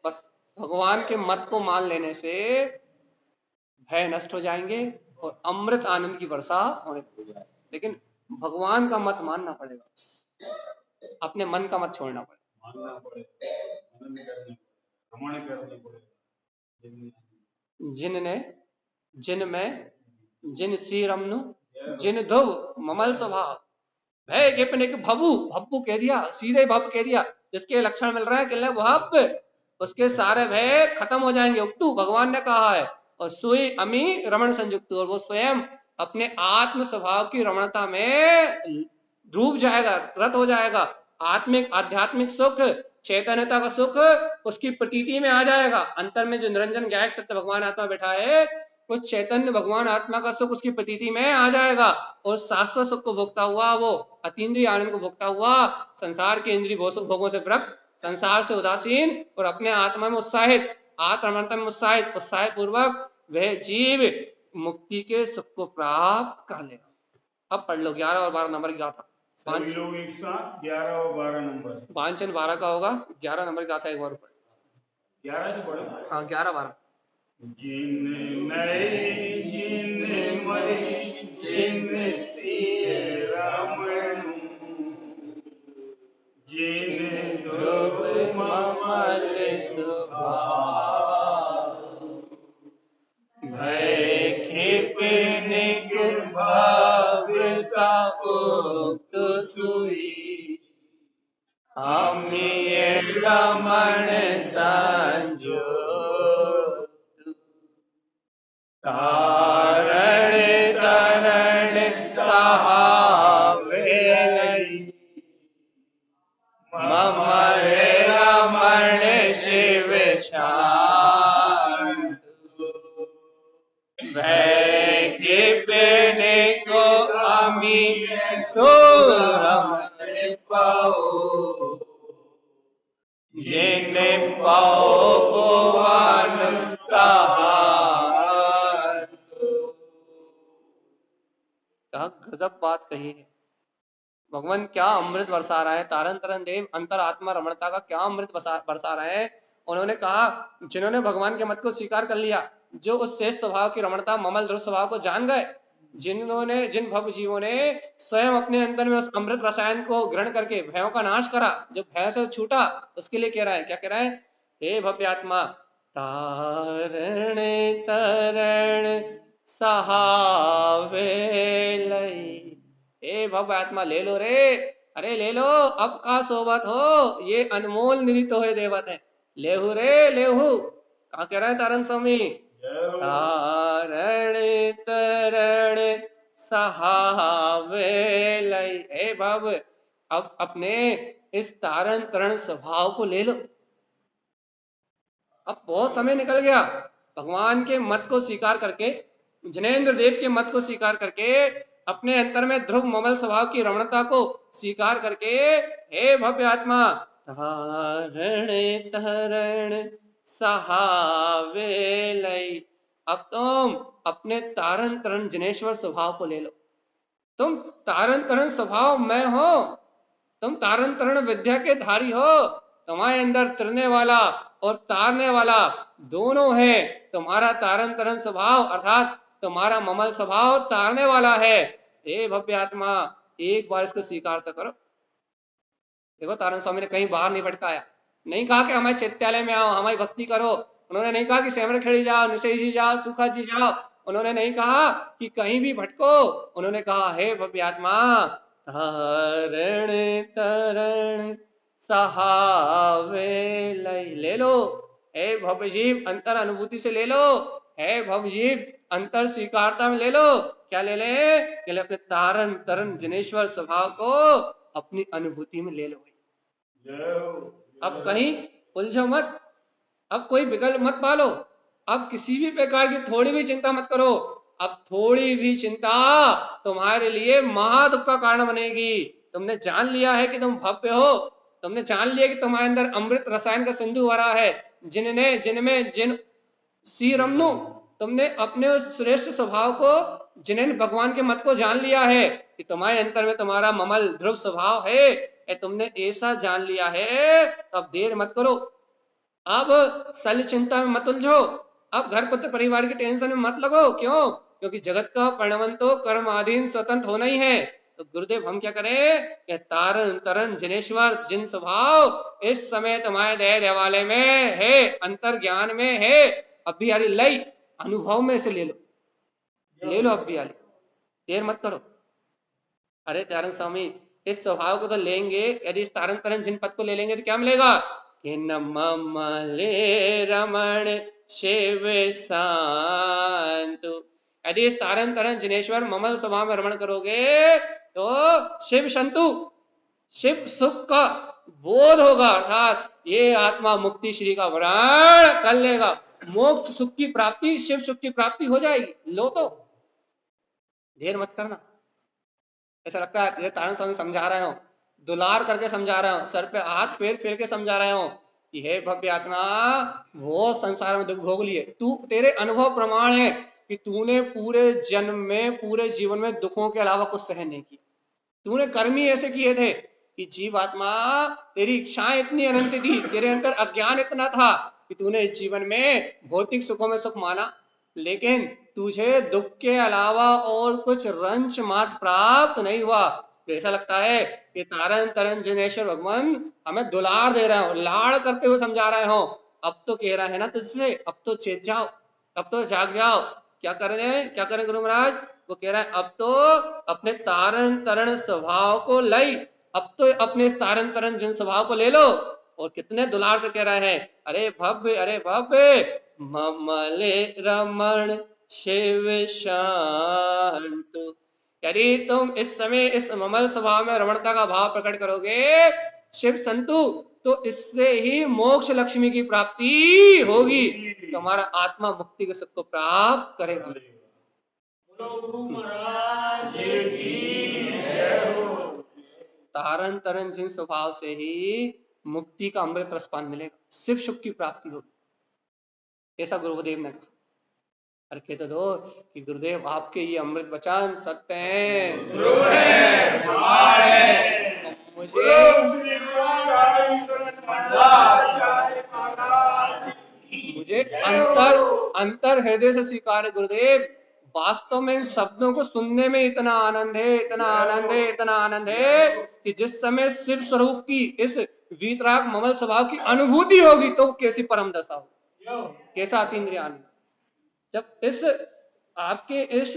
बस भगवान के मत को मान लेने से भय नष्ट हो जाएंगे और अमृत आनंद की वर्षा होने लग जाए। लेकिन भगवान का मत मानना पड़ेगा, अपने मन का मत छोड़ना पड़ेगा। जिनमें जिन सी रमनु, जिन ध्रुव ममल स्वभाव, भय के भवु, भव्वु कह दिया, सीधे भव कह दिया, जिसके लक्षण मिल रहा है कि भव, उसके सारे भय खत्म हो जाएंगे। उक्तु, भगवान ने कहा है। और सुई अमी रमण संयुक्त, और वो स्वयं अपने आत्म स्वभाव की रमणता में डूब जाएगा, रत हो जाएगा। आत्मिक आध्यात्मिक सुख, चैतन्यता का सुख उसकी प्रतीति में आ जाएगा। अंतर में जो निरंजन गायक तत्व भगवान आत्मा बैठा है वो चैतन्य भगवान आत्मा का सुख उसकी प्रतीति में आ जाएगा और शाश्वत सुख को भोगता हुआ, वो अतीन्द्रिय आनंद को भोगता हुआ, संसार के इंद्रिय भोगों से विरक्त, संसार से उदासीन और अपने आत्मा में उत्साहित, आत्मरमणता में उत्साहित, उत्साह पूर्वक वह जीव मुक्ति के सुख को प्राप्त कर लेगा। अब पढ़ लो 11 और 12 नंबर की गाथा। सभी लोग एक साथ 11 और 12 नंबर। वांछन 12 का होगा, 11 नंबर की गाथा एक बार पढ़। 11 से पढ़ो। हाँ 11 12। जिन नई जिन मई जिन सिय रमण जिन ध्रुव ममल स्वभाव भय क्षिपिन भाव सा उक्त सुई अमीय रमण संजो तारण तरण सहावे ममय रमण शिव शांत वै कृपने को अमी सुरमण पाओ जिन पाओ वन सहार। गजब बात कही है। भगवान क्या अमृत बरसा रहा है, तारण तरण देव अंतर आत्मा रमणता का क्या अमृत बरसा रहे हैं। उन्होंने कहा जिन्होंने भगवान के मत को स्वीकार कर लिया, जो उस शेष स्वभाव की रमणता ममल ध्रुव स्वभाव को जान गए, जिन भव जीवों ने स्वयं अपने अंदर में उस अमृत रसायन को ग्रहण करके भयों का नाश करा, जो भय से छूटा, उसके लिए कह रहा है, क्या कह रहा है, हे भव्यात्मा तारण तरण सहावे लई। ए भव्य आत्मा ले लो रे, अरे ले लो, अब का सोबत हो, ये अनमोल निधि तो है देवत है, लेहू रे लेहू। कहा कह रहा है तारण स्वामी, तारण तरण सहावे लई। हे भव, अब अपने इस तारण तरण स्वभाव को ले लो। अब बहुत समय निकल गया, भगवान के मत को स्वीकार करके, जनेन्द्र देव के मत को स्वीकार करके, अपने अंतर में ध्रुव ममल स्वभाव की रमणता को स्वीकार करके, हे भव्य आत्मा तारण तरण सहावे लई। अब तुम अपने तारण तरण जनेश्वर स्वभाव को ले लो। तुम तारण तरण स्वभाव में हो, तुम तारण तरण विद्या के धारी हो, तुम्हारे अंदर तरने वाला और तारने वाला दोनों है। तुम्हारा तारण तरण स्वभाव अर्थात तुम्हारा ममल स्वभाव तारने वाला है। हे भव्य आत्मा, एक बार इसको स्वीकार तो करो। देखो तारण स्वामी ने कहीं बाहर नहीं भटकाया, नहीं कहा कि हमारे चैत्यालय में आओ, हमारी भक्ति करो। उन्होंने नहीं कहा कि सेमर खेड़ी जाओ, निशई जी जाओ, सुखा जी जाओ। उन्होंने नहीं कहा कि कहीं भी भटको। उन्होंने कहा हे भव्य आत्मा तारण तरण सहावे लई। ले लो हे भव्य जीव, अंतर अनुभूति से ले लो। हे भव्य जीव, अंतर स्वीकारता में ले लो। क्या ले ले? अपने तारण तरण जनेश्वर स्वभाव को अपनी अनुभूति में ले लो। अब कहीं उलझो मत, अब कोई विकल्प मत पालो, अब किसी भी प्रकार की थोड़ी भी चिंता मत करो। अब थोड़ी भी चिंता तुम्हारे लिए महादुख का कारण बनेगी। तुमने जान लिया है कि तुम भव्य हो, तुमने जान लिया कि तुम्हारे अंदर अमृत रसायन का सिंधु भरा है, जिन सी रमनु, तुमने अपने उस श्रेष्ठ स्वभाव को, जिन्हें भगवान के मत को जान लिया है कि तुम्हारे अंतर में तुम्हारा ममल ध्रुव स्वभाव है, तुमने ऐसा जान लिया है, तो अब देर मत करो। अब शल्य चिंता में मत उलझो, अब घर पुत्र परिवार की टेंशन में मत लगो। क्यों? क्योंकि जगत का परिणमन तो कर्माधीन स्वतंत्र होना ही है। तो गुरुदेव हम क्या करें? तारण तरण जनेश्वर जिन स्वभाव इस समय तुम्हारे देह देवालय में है, अंतर ज्ञान में है, अब भी यारी लई अनुभव में से ले लो, ले लो अब भी यारी, देर मत करो। अरे तारण स्वामी, इस स्वभाव को तो लेंगे, यदि इस तारण तरण जिन पद को ले लेंगे तो क्या मिलेगा? कि न ममले रमण शिव शांतु। यदि इस तारण तरण जिनेश्वर ममल स्वभाव में रमण करोगे तो शिव संतु, शिव सुख का बोध होगा, अर्थात ये आत्मा मुक्ति श्री का वरण कर लेगा। मोक्ष सुख की प्राप्ति, शिव सुख की प्राप्ति हो जाएगी। लो तो देर मत करना। ऐसा लगता है ये तारण स्वामी समझा रहे हो, दुलार करके समझा रहे हो, सर पे हाथ फेर फेर के समझा रहे हो कि हे भव्य आत्मा, वो संसार में दुख भोग लिए, तू तेरे अनुभव प्रमाण है कि तूने पूरे जन्म में, पूरे जीवन में दुखों के अलावा कुछ सहन नहीं किया। तूने कर्म ही ऐसे किए थे कि जीवात्मा, तेरी इच्छाएं इतनी अनंत थी, तेरे अंदर अज्ञान इतना था कि तूने जीवन में भौतिक सुखों में सुख माना, लेकिन तुझे दुख के अलावा और कुछ रंच मात्र प्राप्त नहीं हुआ। तो ऐसा लगता है कि तारण तरन जिनेश्वर भगवान हमें दुलार दे रहे हो, लाड़ करते हुए समझा रहे हो। अब तो कह रहा है ना तुझसे, अब तो चेत जाओ, अब तो जाग जाओ। क्या कर रहे हैं, क्या करें गुरु महाराज? वो कह रहा है अब तो अपने तारण तरण स्वभाव को लाई, अब तो अपने तारण तरण जिन स्वभाव को ले लो। और कितने दुलार से कह रहे हैं, अरे भव्य, अरे भव्य, ममले रमण शिव शांत। यदि तुम इस समय इस ममल स्वभाव में रमणता का भाव प्रकट करोगे शिव संतु, तो इससे ही मोक्ष लक्ष्मी की प्राप्ति होगी, तुम्हारा आत्मा मुक्ति के सुख को प्राप्त करेगा। तारण तरन जिन स्वभाव से ही मुक्ति का अमृत रसपान मिलेगा, शिव सुख की प्राप्ति होगी, ऐसा गुरुदेव ने कहा। अरे कहते दो कि गुरुदेव आपके ये अमृत वचन सत्य हैं, ध्रुव है, प्रमाण है। मुझे अंतर हृदय से स्वीकार है गुरुदेव, वास्तव में इन शब्दों को सुनने में इतना आनंद है, इतना आनंद है, इतना आनंद है कि जिस समय शिव स्वरूप की इस वीतराग ममल स्वभाव की अनुभूति होगी तो कैसी परम दशा होगी, कैसा अतीन्द्रिय आनंद। जब इस आपके इस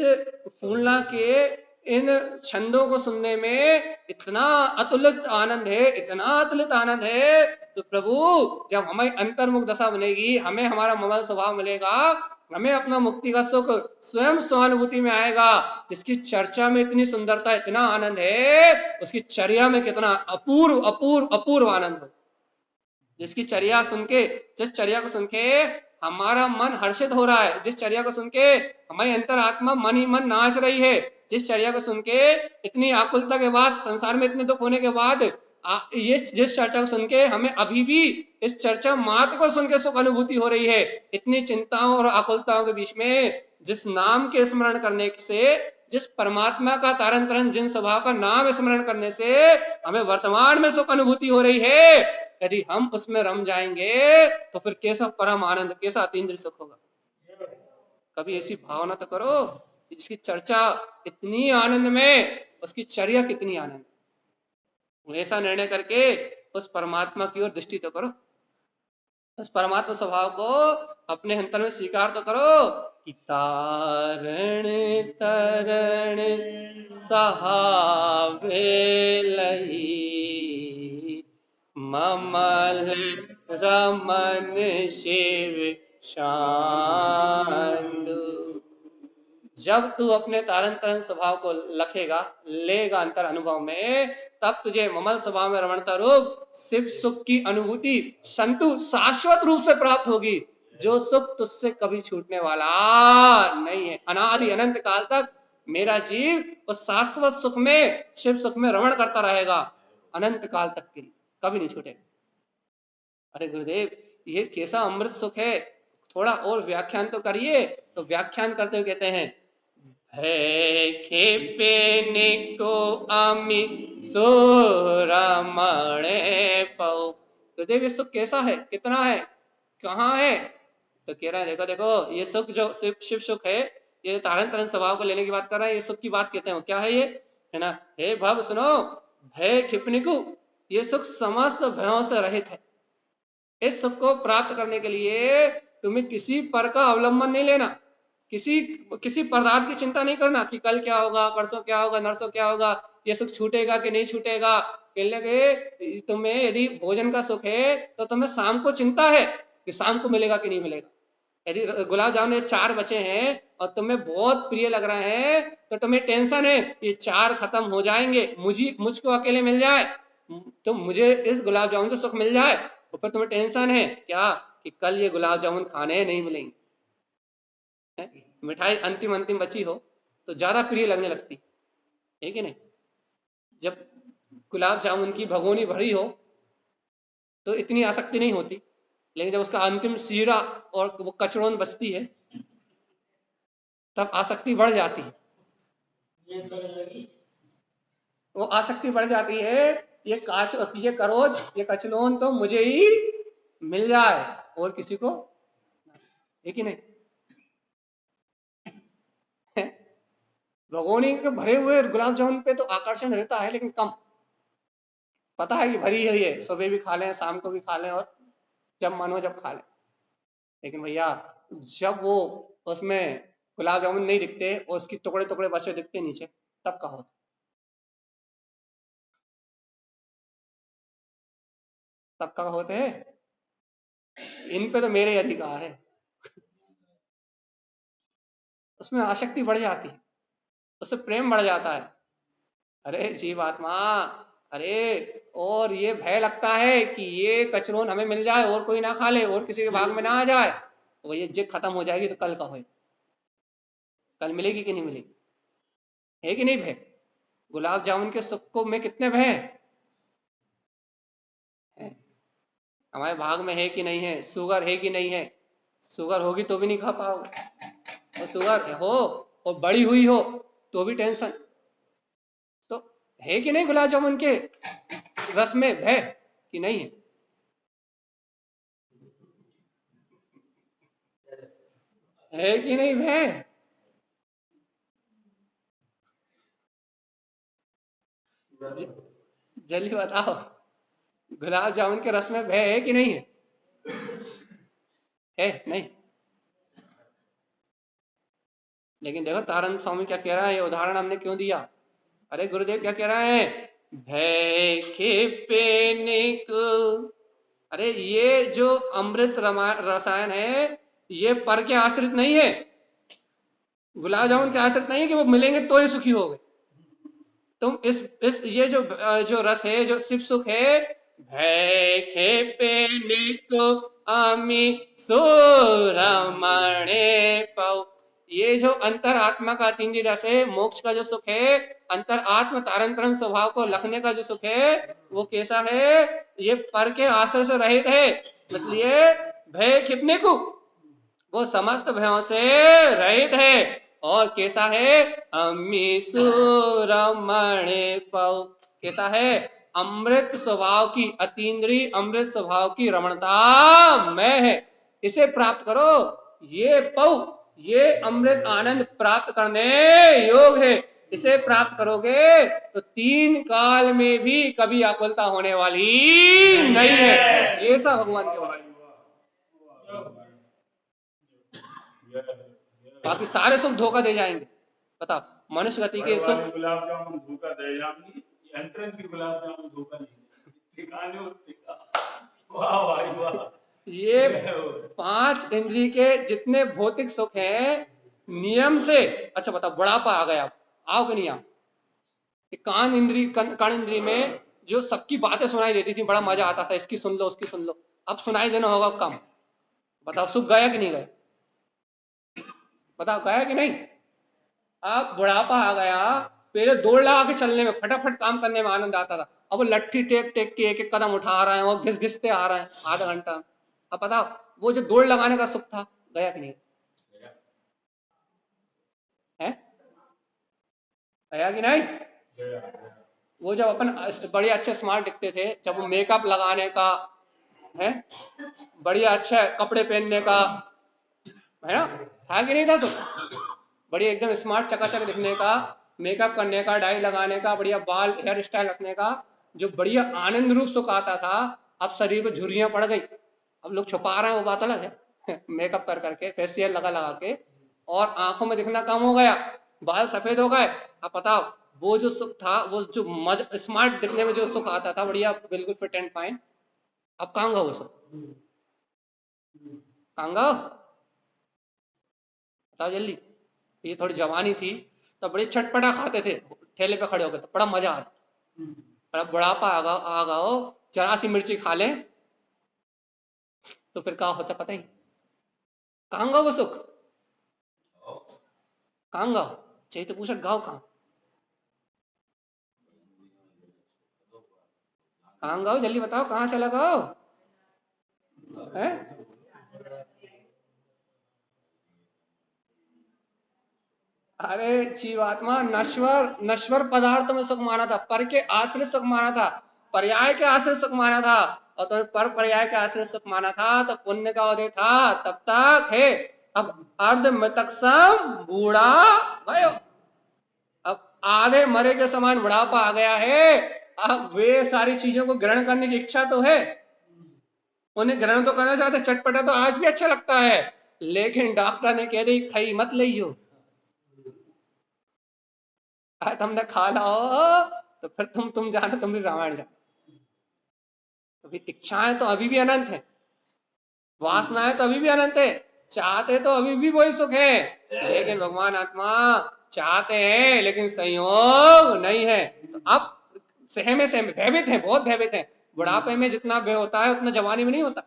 फूलना के इन छंदों को सुनने में इतना अतुलित आनंद है, इतना अतुलित आनंद है, तो प्रभु जब हमें अंतर्मुख दशा बनेगी, हमें हमारा ममल स्वभाव मिलेगा, हमें अपना मुक्ति का सुख स्वयं स्वानुभूति में आएगा। जिसकी चर्चा में इतनी सुंदरता, इतना आनंद है, उसकी चर्या में कितना अपूर्व अपूर्व अपूर्व आनंद हो। जिसकी चर्या सुन के, जिस चर्या को सुन के हमारा मन हर्षित हो रहा है, जिस चर्या को सुन के हमारी अंतरात्मा मन ही मन नाच रही है, जिस चर्या को सुन के इतनी आकुलता के बाद, संसार में इतने दुख होने के बाद, ये जिस चर्चा को सुन के हमें अभी भी इस चर्चा मात्र को सुन के सुख अनुभूति हो रही है, इतनी चिंताओं और आकुलताओं के बीच में जिस नाम के स्मरण करने से, जिस परमात्मा का तारण तरन जिन स्वभाव का नाम स्मरण करने से हमें वर्तमान में सुख अनुभूति हो रही है, यदि हम उसमें रम जाएंगे तो फिर कैसा परम आनंद, कैसा अतीन्द्रिय सुख होगा। कभी ऐसी भावना तो करो कि जिसकी चर्चा इतनी आनंद में, उसकी चर्या कितनी आनंद। ऐसा निर्णय करके उस परमात्मा की ओर दृष्टि तो करो, उस परमात्मा स्वभाव को अपने अंतर में स्वीकार तो करो कि तारण तरण सहावे लही, ममल रमन शिव शांत। जब तू अपने तारण तरन स्वभाव को लखेगा, लेगा अंतर अनुभव में, तब तुझे ममल स्वभाव में रमणता रूप शिव सुख की अनुभूति संतु शाश्वत रूप से प्राप्त होगी, जो सुख तुझसे कभी छूटने वाला नहीं है। अनादि अनंत काल तक मेरा जीव उस शाश्वत सुख में, शिव सुख में रमण करता रहेगा, अनंत काल तक के लिए कभी नहीं छूटेगा। अरे गुरुदेव ये कैसा अमृत सुख है, थोड़ा और व्याख्यान तो करिए। तो व्याख्यान करते हुए कहते हैं, भय खेपे निको अमि सुरमणे पौ। गुरुदेव ये सुख कैसा है, कितना है, कहाँ है? तो कह रहा है देखो देखो, ये सुख जो शिव सुख है, ये तारण तरन स्वभाव को लेने की बात कर रहा है, ये सुख की बात कहते हैं। क्या है ये, है ना? हे भव सुनो, भय खिपनिकु, ये सुख समस्त भयों से रहित है। इस सुख को प्राप्त करने के लिए तुम्हें किसी पर का अवलंबन नहीं लेना, किसी पदार्थ की चिंता नहीं करना कि कल क्या होगा, परसों क्या होगा, नरसों क्या होगा, ये सुख छूटेगा कि नहीं छूटेगा। लगे तुम्हें यदि भोजन का सुख है तो तुम्हें शाम को चिंता है कि शाम को मिलेगा कि नहीं मिलेगा। यदि गुलाब जामुन 4 बचे हैं और तुम्हें बहुत प्रिय लग रहा है तो तुम्हें टेंशन है ये 4 खत्म हो जाएंगे, मुझको अकेले मिल जाए, तो मुझे इस गुलाब जामुन से सुख मिल जाए। तो फिर तुम्हें टेंशन है क्या कि कल ये गुलाब जामुन खाने नहीं मिलेंगे। मिठाई अंतिम अंतिम बची हो तो ज्यादा प्रिय लगने लगती है कि नहीं। जब गुलाब जामुन की भगोनी भरी हो तो इतनी आसक्ति नहीं होती, लेकिन जब उसका अंतिम सीरा और वो कचड़ोन बचती है तब आसक्ति बढ़ जाती है। वो आसक्ति बढ़ जाती है, ये काच, ये करोज, ये कचलोन तो मुझे ही मिल जाए और किसी को, है कि नहीं। भगोनी के भरे हुए गुलाब जामुन पे तो आकर्षण रहता है, लेकिन कम। पता है कि भरी है, ये सुबह भी खा लें, शाम को भी खा लें, और जब मन हो जब खा लें। लेकिन भैया जब वो उसमें गुलाब जामुन नहीं दिखते और उसकी टुकड़े टुकड़े बचे दिखते नीचे, तब का होता, तब का होते हैं। इन पे तो मेरे ही अधिकार है। उसमें आसक्ति बढ़ जाती है, उससे प्रेम बढ़ जाता है। अरे जीवात्मा, अरे और ये भय लगता है कि ये कचरोन हमें मिल जाए और कोई ना खा ले और किसी के भाग में ना आ जाए, तो ये जिद खत्म हो जाएगी तो कल का होए, कल मिलेगी कि नहीं मिलेगी, है कि नहीं भय। गुलाब जामुन के सुख को में कितने भय हैं? हमारे भाग में है कि नहीं है, शुगर है कि नहीं है। शुगर होगी तो भी नहीं खा पाओगे, और शुगर हो और बड़ी हुई हो तो भी टेंशन। तो है कि नहीं गुलाब जामुन के रस में भय कि नहीं है? है कि नहीं भय? जल्दी बताओ, गुलाब जामुन के रस में भय है कि नहीं है? है नहीं। लेकिन देखो तारन स्वामी क्या कह रहा है, ये उदाहरण हमने क्यों दिया। अरे गुरुदेव क्या कह रहे हैं, भय खेपे निक। अरे ये जो अमृत रसायन है ये पर के आश्रित नहीं है, गुलाब जामुन के आश्रित नहीं है कि वो मिलेंगे तो ही सुखी हो गए। तुम इस ये जो रस है, जो शिव सुख है, भय खेपे निक अमी सुरमणे पौ, ये जो अंतर आत्मा का अतीन्द्रिय रस है, मोक्ष का जो सुख है, अंतर आत्म तारंतरण स्वभाव को लखने का जो सुख है, वो कैसा है, ये पर के आश्रय से रहित है। इसलिए भय खिपने को, वो समस्त भयों से रहित है। और कैसा है, अमीसुरमणे पौ, कैसा है, अमृत स्वभाव की, अतीन्द्रिय अमृत स्वभाव की रमणता में है। इसे प्राप्त करो, ये पौ, ये अमृत आनंद प्राप्त करने योग है। इसे प्राप्त करोगे तो 3 काल में भी कभी आकुलता होने वाली नहीं है। ऐसा भगवान के वचन। बाकी सारे सुख धोखा दे जाएंगे। बताओ, मनुष्य गति के सुख, गुलाब जामुन धोखा दे जाएंगे, यंत्रन की गुलाब जामुन धोखा नहीं। वाह भाई वाह। ये 5 इंद्रिय के जितने भौतिक सुख हैं नियम से, अच्छा बताओ बुढ़ापा आ गया, आओ कि नहीं आओ। कान इंद्री, कण इंद्री में जो सबकी बातें सुनाई देती थी, बड़ा मजा आता था, इसकी सुन लो उसकी सुन लो, अब सुनाई देना होगा कम। बताओ सुख गया कि नहीं गया, बताओ गया कि नहीं। अब बुढ़ापा आ गया, पहले दौड़ लगा के चलने में, फटाफट काम करने में आनंद आता था, अब लट्ठी टेक टेक के एक एक कदम उठा रहे हैं और घिस घिसते आ रहे हैं आधा घंटा। अब बताओ वो जो दौड़ लगाने का सुख था गया कि नहीं है, गया कि नहीं। वो जब अपन बड़े अच्छे स्मार्ट दिखते थे, जब वो मेकअप लगाने का है, बढ़िया अच्छा कपड़े पहनने का है ना, था कि नहीं था सुख, बढ़िया एकदम स्मार्ट चकाचक दिखने का, मेकअप करने का, डाई लगाने का, बढ़िया बाल हेयर स्टाइल रखने का, जो बढ़िया आनंद रूप सुख आता था। अब शरीर पे झुर्रियां पड़ गई, अब लोग छुपा रहे हैं, वो बात अलग है मेकअप कर करके, फेशियल लगा लगा के, और आंखों में दिखना कम हो गया, बाल सफेद हो गए। अब बताओ वो जो सुख था, वो जो स्मार्ट दिखने में जो सुख आता था, बढ़िया बिल्कुल फिट एंड फाइन, अब कहाँ गया वो सुख, कहाँ गया बताओ जल्दी। ये थोड़ी जवानी थी तो बड़े चटपटा खाते थे ठेले पे खड़े होकर, तो बड़ा मजा आता। पर अब बुढ़ापा आ गया हो, जरा सी मिर्ची खा ले तो फिर क्या होता पता ही, कहाँ गाओ वो सुख, कहाँ गाओ, चाहिए तो पूछा गाओ कहाँ, कहाँ गाओ, जल्दी बताओ कहाँ चला गाओ है। अरे जीवात्मा नश्वर नश्वर पदार्थों में सुख माना था, पर के आश्रित सुख माना था, पर्याय के आश्रित सुख माना था, और तो पर पर्याय के आश्रित सुख माना था तो पुण्य का उदय था तब तक है। अब अर्ध मृतक सम बूढ़ा भयो, अब आधे मरे के समान बुढ़ापा आ गया है। अब वे सारी चीजों को ग्रहण करने की इच्छा तो है, उन्हें ग्रहण तो करना चाहते, चटपटा तो आज भी अच्छा लगता है, लेकिन डॉक्टर ने कह दी खाई मत लियो, तुमने खा लो तो फिर तुम जानो, तुम भी रामायण जाओ। तो भी इच्छाएं तो अभी भी अनंत है, वासनाएं तो अभी भी अनंत है, चाहते तो अभी भी वही सुख है, लेकिन भगवान आत्मा चाहते हैं लेकिन संयोग नहीं है। तो अब सहमे सहमे भयभीत है, बहुत भयभीत है। बुढ़ापे में जितना भय होता है उतना जवानी में नहीं होता।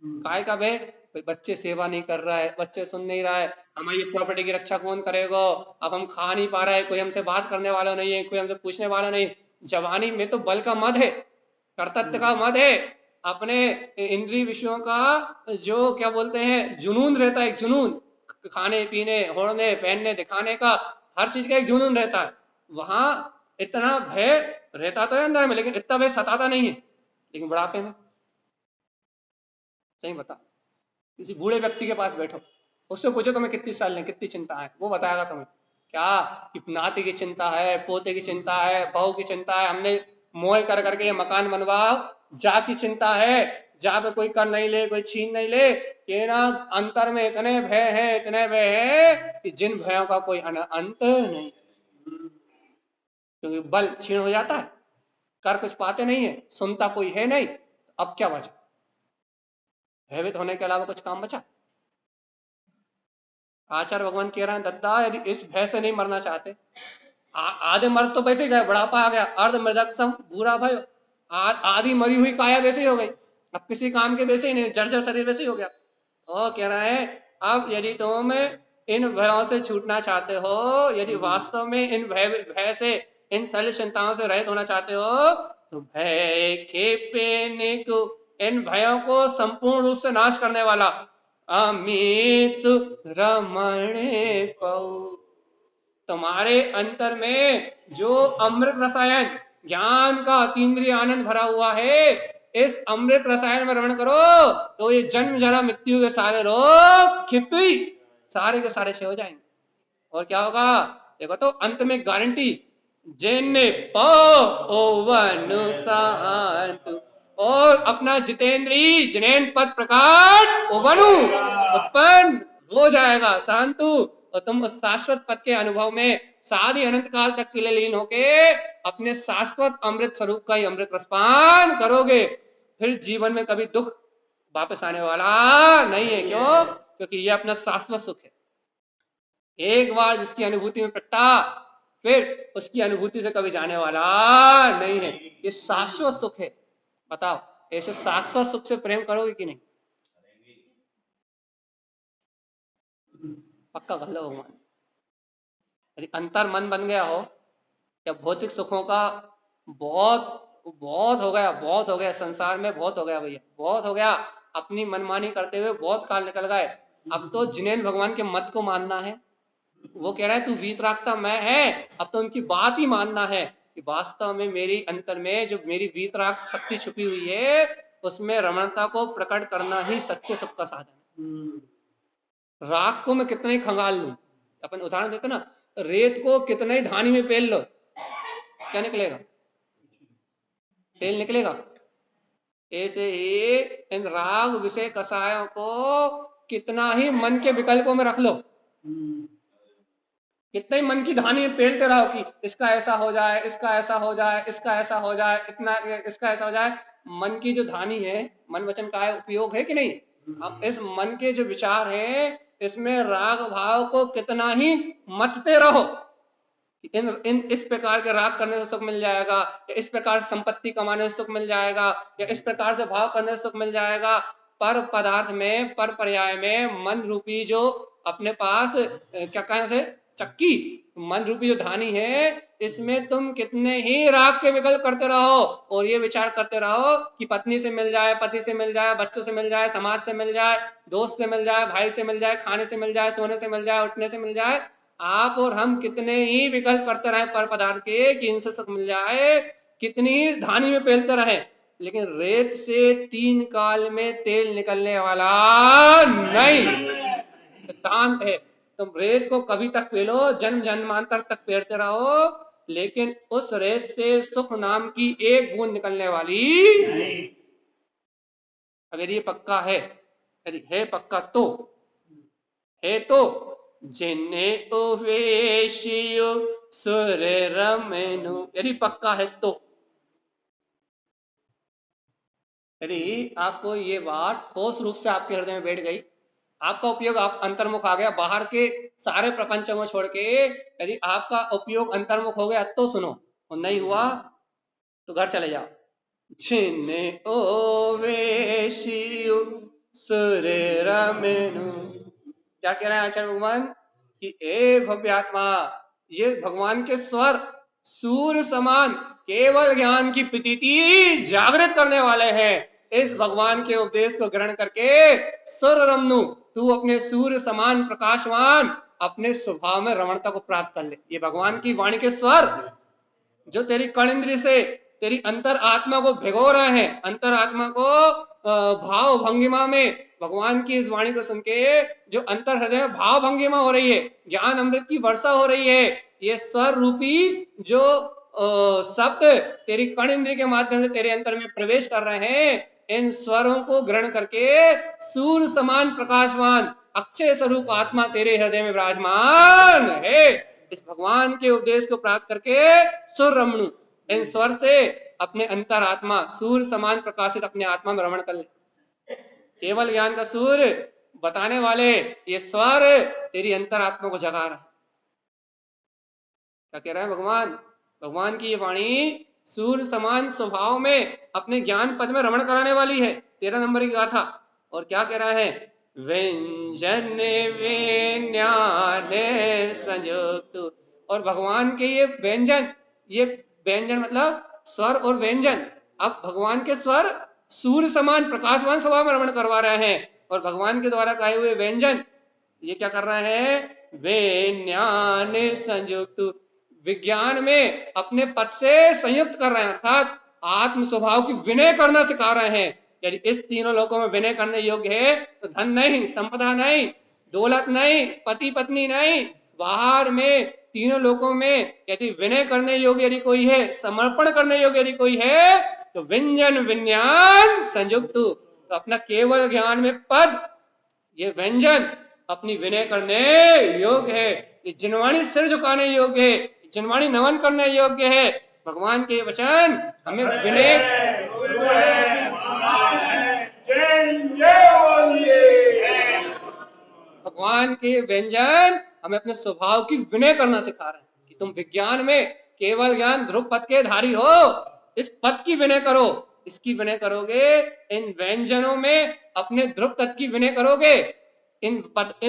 काय का भय, बच्चे सेवा नहीं कर रहा है, बच्चे सुन नहीं रहा है, हमारी प्रॉपर्टी की रक्षा कौन करेगा, अब हम खा नहीं पा रहे, कोई हमसे बात करने वाला नहीं है, कोई हमसे पूछने वाला नहीं। जवानी में तो बल का मद है, कर्तव्य का मद है, अपने इंद्रिय विषयों का जो क्या बोलते हैं जुनून रहता है, एक जुनून, खाने पीने ओढ़ने पहनने दिखाने का, हर चीज का एक जुनून रहता है। वहां इतना भय रहता तो है अंदर में, लेकिन इतना भय सताता नहीं है। लेकिन बुढ़ापे में सही बता, किसी बूढ़े व्यक्ति के पास बैठो, उससे पूछो तुम्हें कितनी साल है, कितनी चिंता है, वो बताएगा तुम्हें क्या कि नाती की चिंता है, पोते की चिंता है, बहू की चिंता है, हमने मोह कर करके ये मकान बनवाओ, जा की चिंता है, जा पे कोई कर नहीं ले, कोई छीन नहीं ले, ये ना अंतर में इतने भय है, इतने भय है कि जिन भयों का कोई अंत नहीं, क्योंकि बल क्षीण हो जाता है, कर कुछ पाते नहीं है, सुनता कोई है नहीं, अब क्या बचा, भयभीत होने के अलावा कुछ काम बचा। आचार्य भगवान कह रहे हैं दद्दा यदि इस भय से नहीं मरना चाहते, आधे मर्द तो वैसे ही गए, बुढ़ापा आ गया, अर्ध मृदक सम बुरा भयो, आधी मरी हुई काया वैसे ही हो गई, अब किसी काम के वैसे ही नहीं, जर्जर शरीर वैसे ही हो गया। और कह रहे हैं अब यदि तुम इन भयों से छूटना चाहते हो, यदि वास्तव में इन भय से, इन शल्य चिंताओं से रहित होना चाहते हो, तो भय खेपे को, इन भयों को संपूर्ण रूप से नाश करने वाला अमीश रमण पौ, तुम्हारे अंतर में जो अमृत रसायन ज्ञान का अतीन्द्रिय आनंद भरा हुआ है, इस अमृत रसायन में रमण करो तो ये जन्म जरा मृत्यु के सारे रोग खिपी सारे के सारे छे हो जाएंगे। और क्या होगा देखो, तो अंत में गारंटी, जिन्ने पवन शांत, और अपना जितेंद्री जिनेन पद प्रकाट वनु उत्पन्न हो जाएगा शांतु, और तुम उस शाश्वत पद के अनुभव में सारी अनंत काल तक के लिए लीन होके अपने शाश्वत अमृत स्वरूप का ही अमृत रसपान करोगे। फिर जीवन में कभी दुख वापस आने वाला नहीं है। क्यों? क्योंकि ये अपना शाश्वत सुख है, एक बार जिसकी अनुभूति में प्रगटा फिर उसकी अनुभूति से कभी जाने वाला नहीं है, ये शाश्वत सुख है। बताओ ऐसे शाश्वत सुख से प्रेम करोगे कि नहीं? पक्का कर लो भगवान। यदि अंतर मन बन गया हो, या भौतिक सुखों का बहुत बहुत हो गया, बहुत हो गया संसार में, बहुत हो गया भैया, बहुत हो गया, अपनी मनमानी करते हुए बहुत काल निकल गए। अब तो जिनेन भगवान के मत को मानना है, वो कह रहा है तू वीतरागता मैं है, अब तो उनकी बात ही मानना है कि वास्तव में मेरी अंतर में जो मेरी वीतराग शक्ति छुपी हुई है, उसमें रमणता को प्रकट करना ही सच्चे सुख का साधन है। राग को मैं कितना ही खंगाल लूं, अपन उदाहरण देते ना, रेत को कितना ही धानी में पेल लो, क्या निकलेगा? तेल निकलेगा। ऐसे ही इन राग विषय कसायों को कितना ही मन के विकल्पों में रख लो, कितना ही मन की धानी पेलते रहो कि इसका ऐसा हो जाए, इसका ऐसा हो जाए, इसका ऐसा हो जाए, इतना इसका ऐसा हो जाए, मन की जो धानी है, मन वचन का उपयोग है कि नहीं? अब इस मन के जो विचार है, इसमें राग भाव को कितना ही मतते रहो इस प्रकार के राग करने से सुख मिल जाएगा, या इस प्रकार से संपत्ति कमाने से सुख मिल जाएगा, या इस प्रकार से भाव करने से सुख मिल जाएगा। पर पदार्थ में, पर पर्याय में मन रूपी जो अपने पास क्या कहने से चक्की, मन रूपी जो धानी है, इसमें तुम कितने ही राग के विकल्प करते रहो और ये विचार करते रहो कि पत्नी से मिल जाए, पति से मिल जाए, बच्चों से मिल जाए, समाज से मिल जाए, दोस्त से मिल जाए, भाई से मिल जाए, खाने से मिल जाए, सोने से मिल जाए, उठने से मिल जाए। आप और हम कितने ही विकल्प करते रहे पर पदार्थ के कि इनसे सुख मिल जाए, कितनी ही धानी में पेलते रहे, लेकिन रेत से 3 काल में तेल निकलने वाला नहीं, सिद्धांत है। तुम रेत को कभी तक पेलो, जन्म जन्मांतर तक पेरते रहो, लेकिन उस रेत से सुख नाम की एक बूंद निकलने वाली नहीं। अगर ये पक्का है, यदि है पक्का तो है तो जिन्ने उवेशियो सुर रमनु, यदि पक्का है तो, यदि आपको ये बात ठोस रूप से आपके हृदय में बैठ गई, आपका उपयोग आप अंतर्मुख आ गया, बाहर के सारे प्रपंचों को छोड़ के यदि आपका उपयोग अंतर्मुख हो गया तो सुनो, और नहीं हुआ तो घर चले जाओ। जिन्ने ओवेशियो सुर रमनु, क्या कह रहे हैं आचार्य भगवान कि ए भव्यात्मा, ये भगवान के स्वर सूर्य समान केवल ज्ञान की प्रतीति जागृत करने वाले हैं। इस भगवान के उपदेश को ग्रहण करके सुर रमनु, तू अपने सूर्य समान प्रकाशवान अपने स्वभाव में रमणता को प्राप्त कर ले। ये भगवान की वाणी के स्वर जो तेरी कर्ण इंद्रिय से तेरी अंतर आत्मा को भिगो रहे हैं, अंतर आत्मा को भाव भंगिमा में भगवान की इस वाणी को सुन के जो अंतर हृदय में भाव भंगिमा हो रही है, ज्ञान अमृत की वर्षा हो रही है, ये स्वर रूपी जो शब्द तेरी कर्ण इंद्रिय के माध्यम से तेरे अंतर में प्रवेश कर रहे हैं, इन स्वरों को ग्रहण करके सूर्य समान प्रकाशवान अक्षय स्वरूप आत्मा तेरे हृदय में विराजमान है। इस भगवान के उपदेश को प्राप्त करके सुर रमणु, इन स्वर से अपने अंतर आत्मा सूर्य समान प्रकाशित अपने आत्मा में रमण कर ले। केवल ज्ञान का सूर्य बताने वाले ये स्वर तेरी अंतर आत्मा को जगा रहा है। क्या कह रहा है भगवान? भगवान की ये वाणी सूर्य समान स्वभाव में अपने ज्ञान पद में रमण कराने वाली है। 13 नंबर की गाथा। और क्या कह रहा है? व्यंजन विज्ञान संयुक्त, और भगवान के ये व्यंजन मतलब स्वर और व्यंजन, अब भगवान के स्वर सूर्य समान प्रकाशवान स्वभाव में रमण करवा रहे हैं, और भगवान के द्वारा कहे हुए व्यंजन ये क्या कर रहे हैं? विज्ञान संयुक्त, विज्ञान में अपने पद से संयुक्त कर रहे हैं, अर्थात आत्म स्वभाव की विनय करना सिखा रहे हैं। यदि इस तीनों लोकों में विनय करने योग्य है तो धन नहीं, संपदा नहीं, दौलत नहीं, पति पत्नी नहीं, बाहर में तीनों लोकों में यदि विनय करने योग्य यदि कोई है, समर्पण करने योग्य यदि कोई है, तो व्यंजन विज्ञान संयुक्त, तो अपना केवल ज्ञान में पद, ये व्यंजन अपनी विनय करने योग्य है, ये जिनवाणी सिर झुकाने योग्य है, जिनवाणी नमन करने योग्य है। भगवान के वचन हमें विनय, भगवान के व्यंजन हमें अपने स्वभाव की विनय करना सिखा रहे हैं कि तुम विज्ञान में केवल ज्ञान ध्रुव पद के धारी हो, इस पद की विनय करो, इसकी विनय करोगे, इन व्यंजनों में अपने ध्रुव तत्व की विनय करोगे, इन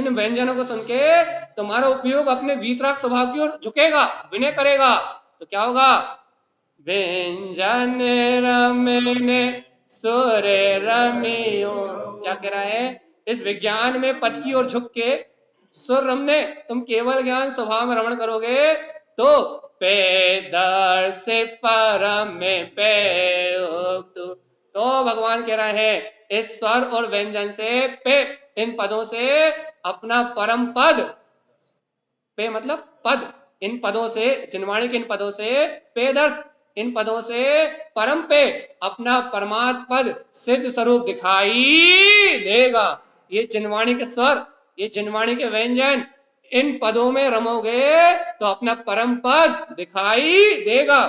व्यंजनों को सुन के तुम्हारा उपयोग अपने वीतराग स्वभाव की ओर झुकेगा, विनय करेगा, तो क्या होगा? व्यंजन रमने सुर रमियो, क्या कह रहा है? इस विज्ञान में पद की ओर झुक के सुर रमने, तुम केवल ज्ञान स्वभाव में रमण करोगे तो पेदर से परम में पे, तो भगवान कह रहे हैं इस स्वर और व्यंजन से, पे इन पदों से अपना परम पद, पे मतलब पद, इन पदों से, जिनवाणी के इन पदों से, पेदर्श इन पदों से परम पे अपना परमात्म पद सिद्ध स्वरूप दिखाई देगा। ये जिनवाणी के स्वर, ये जिनवाणी के व्यंजन, इन पदों में रमोगे तो अपना परम पद दिखाई देगा।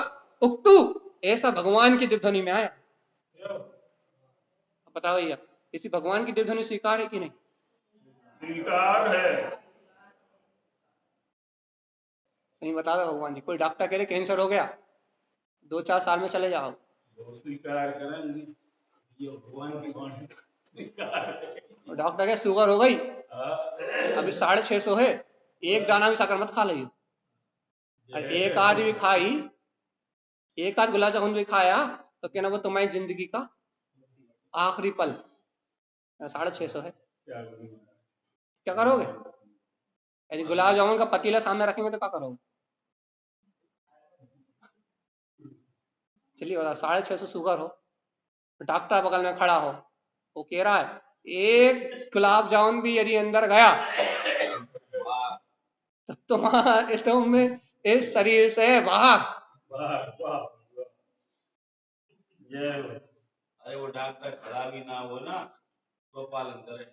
उक्तु, ऐसा भगवान की दिव्यध्वनि में आया। बताओ भैया, इसी भगवान की दिव्यध्वनि स्वीकार है कि नहीं? स्वीकार है। नहीं बता रहा भगवान जी, कोई डॉक्टर कह रहे कैंसर हो गया, 2-4 साल में चले जाओ, वो स्वीकार करेंगे, ये भगवान की वाणी को स्वीकार है। और डॉक्टर कहे शुगर हो गई, हाँ, अभी 650 है, एक दाना भी शक्कर मत खा लियो, और एक आध भी खाई, एक आध गुलाब जामुन भी खाया तो कहना वो तुम्हारी जिंदगी का आखिरी पल, 650 है, क्या करूं? क्या करोगे? यदि गुलाब जामुन का पतीला सामने रखेंगे तो क्या करोगे? चलिए बता, 650 शुगर हो, डॉक्टर बगल में खड़ा हो, वो कह रहा है एक गुलाब जामुन भी यदि अंदर गया तो तुम इस शरीर से बाहर। वाह वाह वाह। ये अरे वो डॉक्टर खड़ा भी ना हो ना तो पालन करे।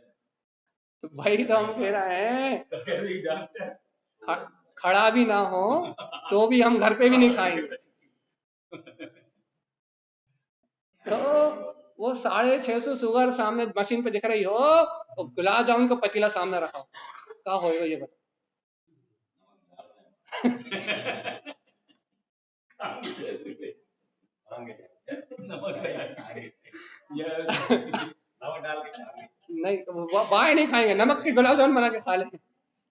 तो भाई तो हम कह रहे हैं कभी डॉक्टर खड़ा भी ना हो तो भी हम घर पे भी नहीं खाएंगे। तो वो 650 शुगर सामने मशीन पे दिख रही हो और गुलाब जामुन का पतीला सामने रखा हो, क्या होएगा ये बता? नमक डाल के खाएंगे। नहीं, वाह नहीं खाएंगे, नमक के गुलाब जामुन बना के खा लेंगे,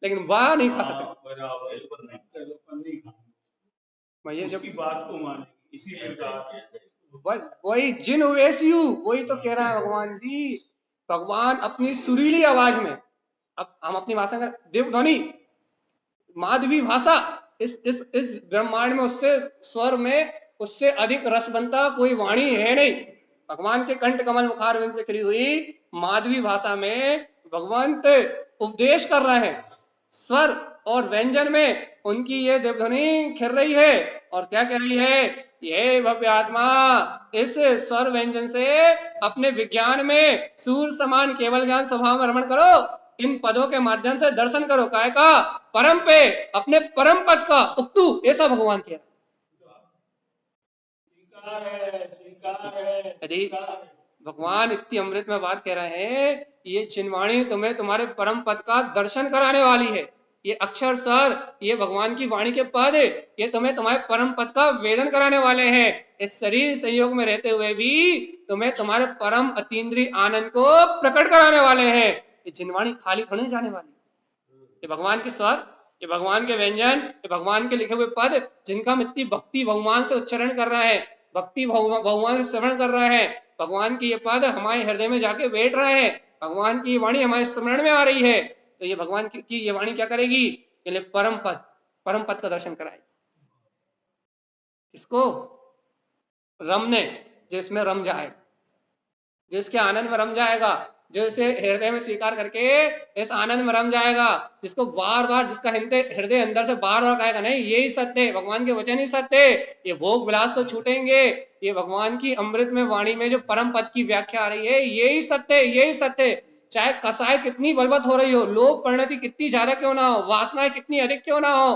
लेकिन वाह नहीं खा सकते। बराबर नहीं खाएंगे, ये जब उसकी बात को मानेंगे, इसीलिए कहा वही जिन वेस्यू, वही तो कह रहा है भगवान जी, भगवान अपनी सुरीली आवाज में, अब हम अपनी भाषा कर देवध्वनि माधवी भाषा, इस ब्रह्मांड में उससे स्वर में उससे अधिक रसवंता कोई वाणी है नहीं। भगवान के कंठ कमल मुखारविंद से खिली हुई माधवी भाषा में भगवंत उपदेश कर रहे हैं, स्वर और व्यंजन में उनकी ये देवध्वनि खिल रही है, और क्या कह रही है, ये भव्य आत्मा इस स्वर व्यंजन से अपने विज्ञान में सूर समान केवल ज्ञान स्वभाव में रमण करो, इन पदों के माध्यम से दर्शन करो काय का परम पे, अपने परम पद का उक्तु, ऐसा भगवान कह रहा है। यदि भगवान इतनी अमृत में बात कह रहे हैं, ये चिन्वाणी तुम्हें तुम्हारे परम पद का दर्शन कराने वाली है, ये अक्षर स्वर, ये भगवान की वाणी के पद, ये तुम्हें तुम्हारे परम पद का वेदन कराने वाले हैं, इस शरीर संयोग में रहते हुए भी तुम्हें तुम्हारे परम अतीन्द्रिय आनंद को प्रकट कराने वाले हैं। ये चिन्वाणी खाली थोड़ी जाने वाली, ये भगवान के स्वर, ये भगवान के व्यंजन, ये भगवान के लिखे हुए पद, जिनका हम इतनी भक्ति भगवान से उच्चारण कर रहे हैं, भक्ति भगवान से श्रवण कर रहे हैं, भगवान की ये पद हमारे हृदय में जाके बैठ रहे हैं, भगवान की वाणी हमारे स्मरण में आ रही है, तो ये भगवान की ये वाणी क्या करेगी, परम पद का दर्शन कराएगी। इसको रमने, जिसमें रम जाए, जिसके आनंद में रम जाएगा, जो इसे हृदय में स्वीकार करके इस आनंद में रम जाएगा, जिसको बार बार, जिसका हृदय अंदर से बार बार कहेगा नहीं यही सत्य है, भगवान के वचन ही सत्य है, ये भोग विलास तो छूटेंगे, ये भगवान की अमृत में वाणी में जो परम पद की व्याख्या आ रही है यही सत्य है, यही सत्य है, चाहे कसाय कितनी बलवत हो रही हो, लोभ परिणति कितनी ज्यादा क्यों ना हो, वासनाएं कितनी अधिक क्यों ना हो,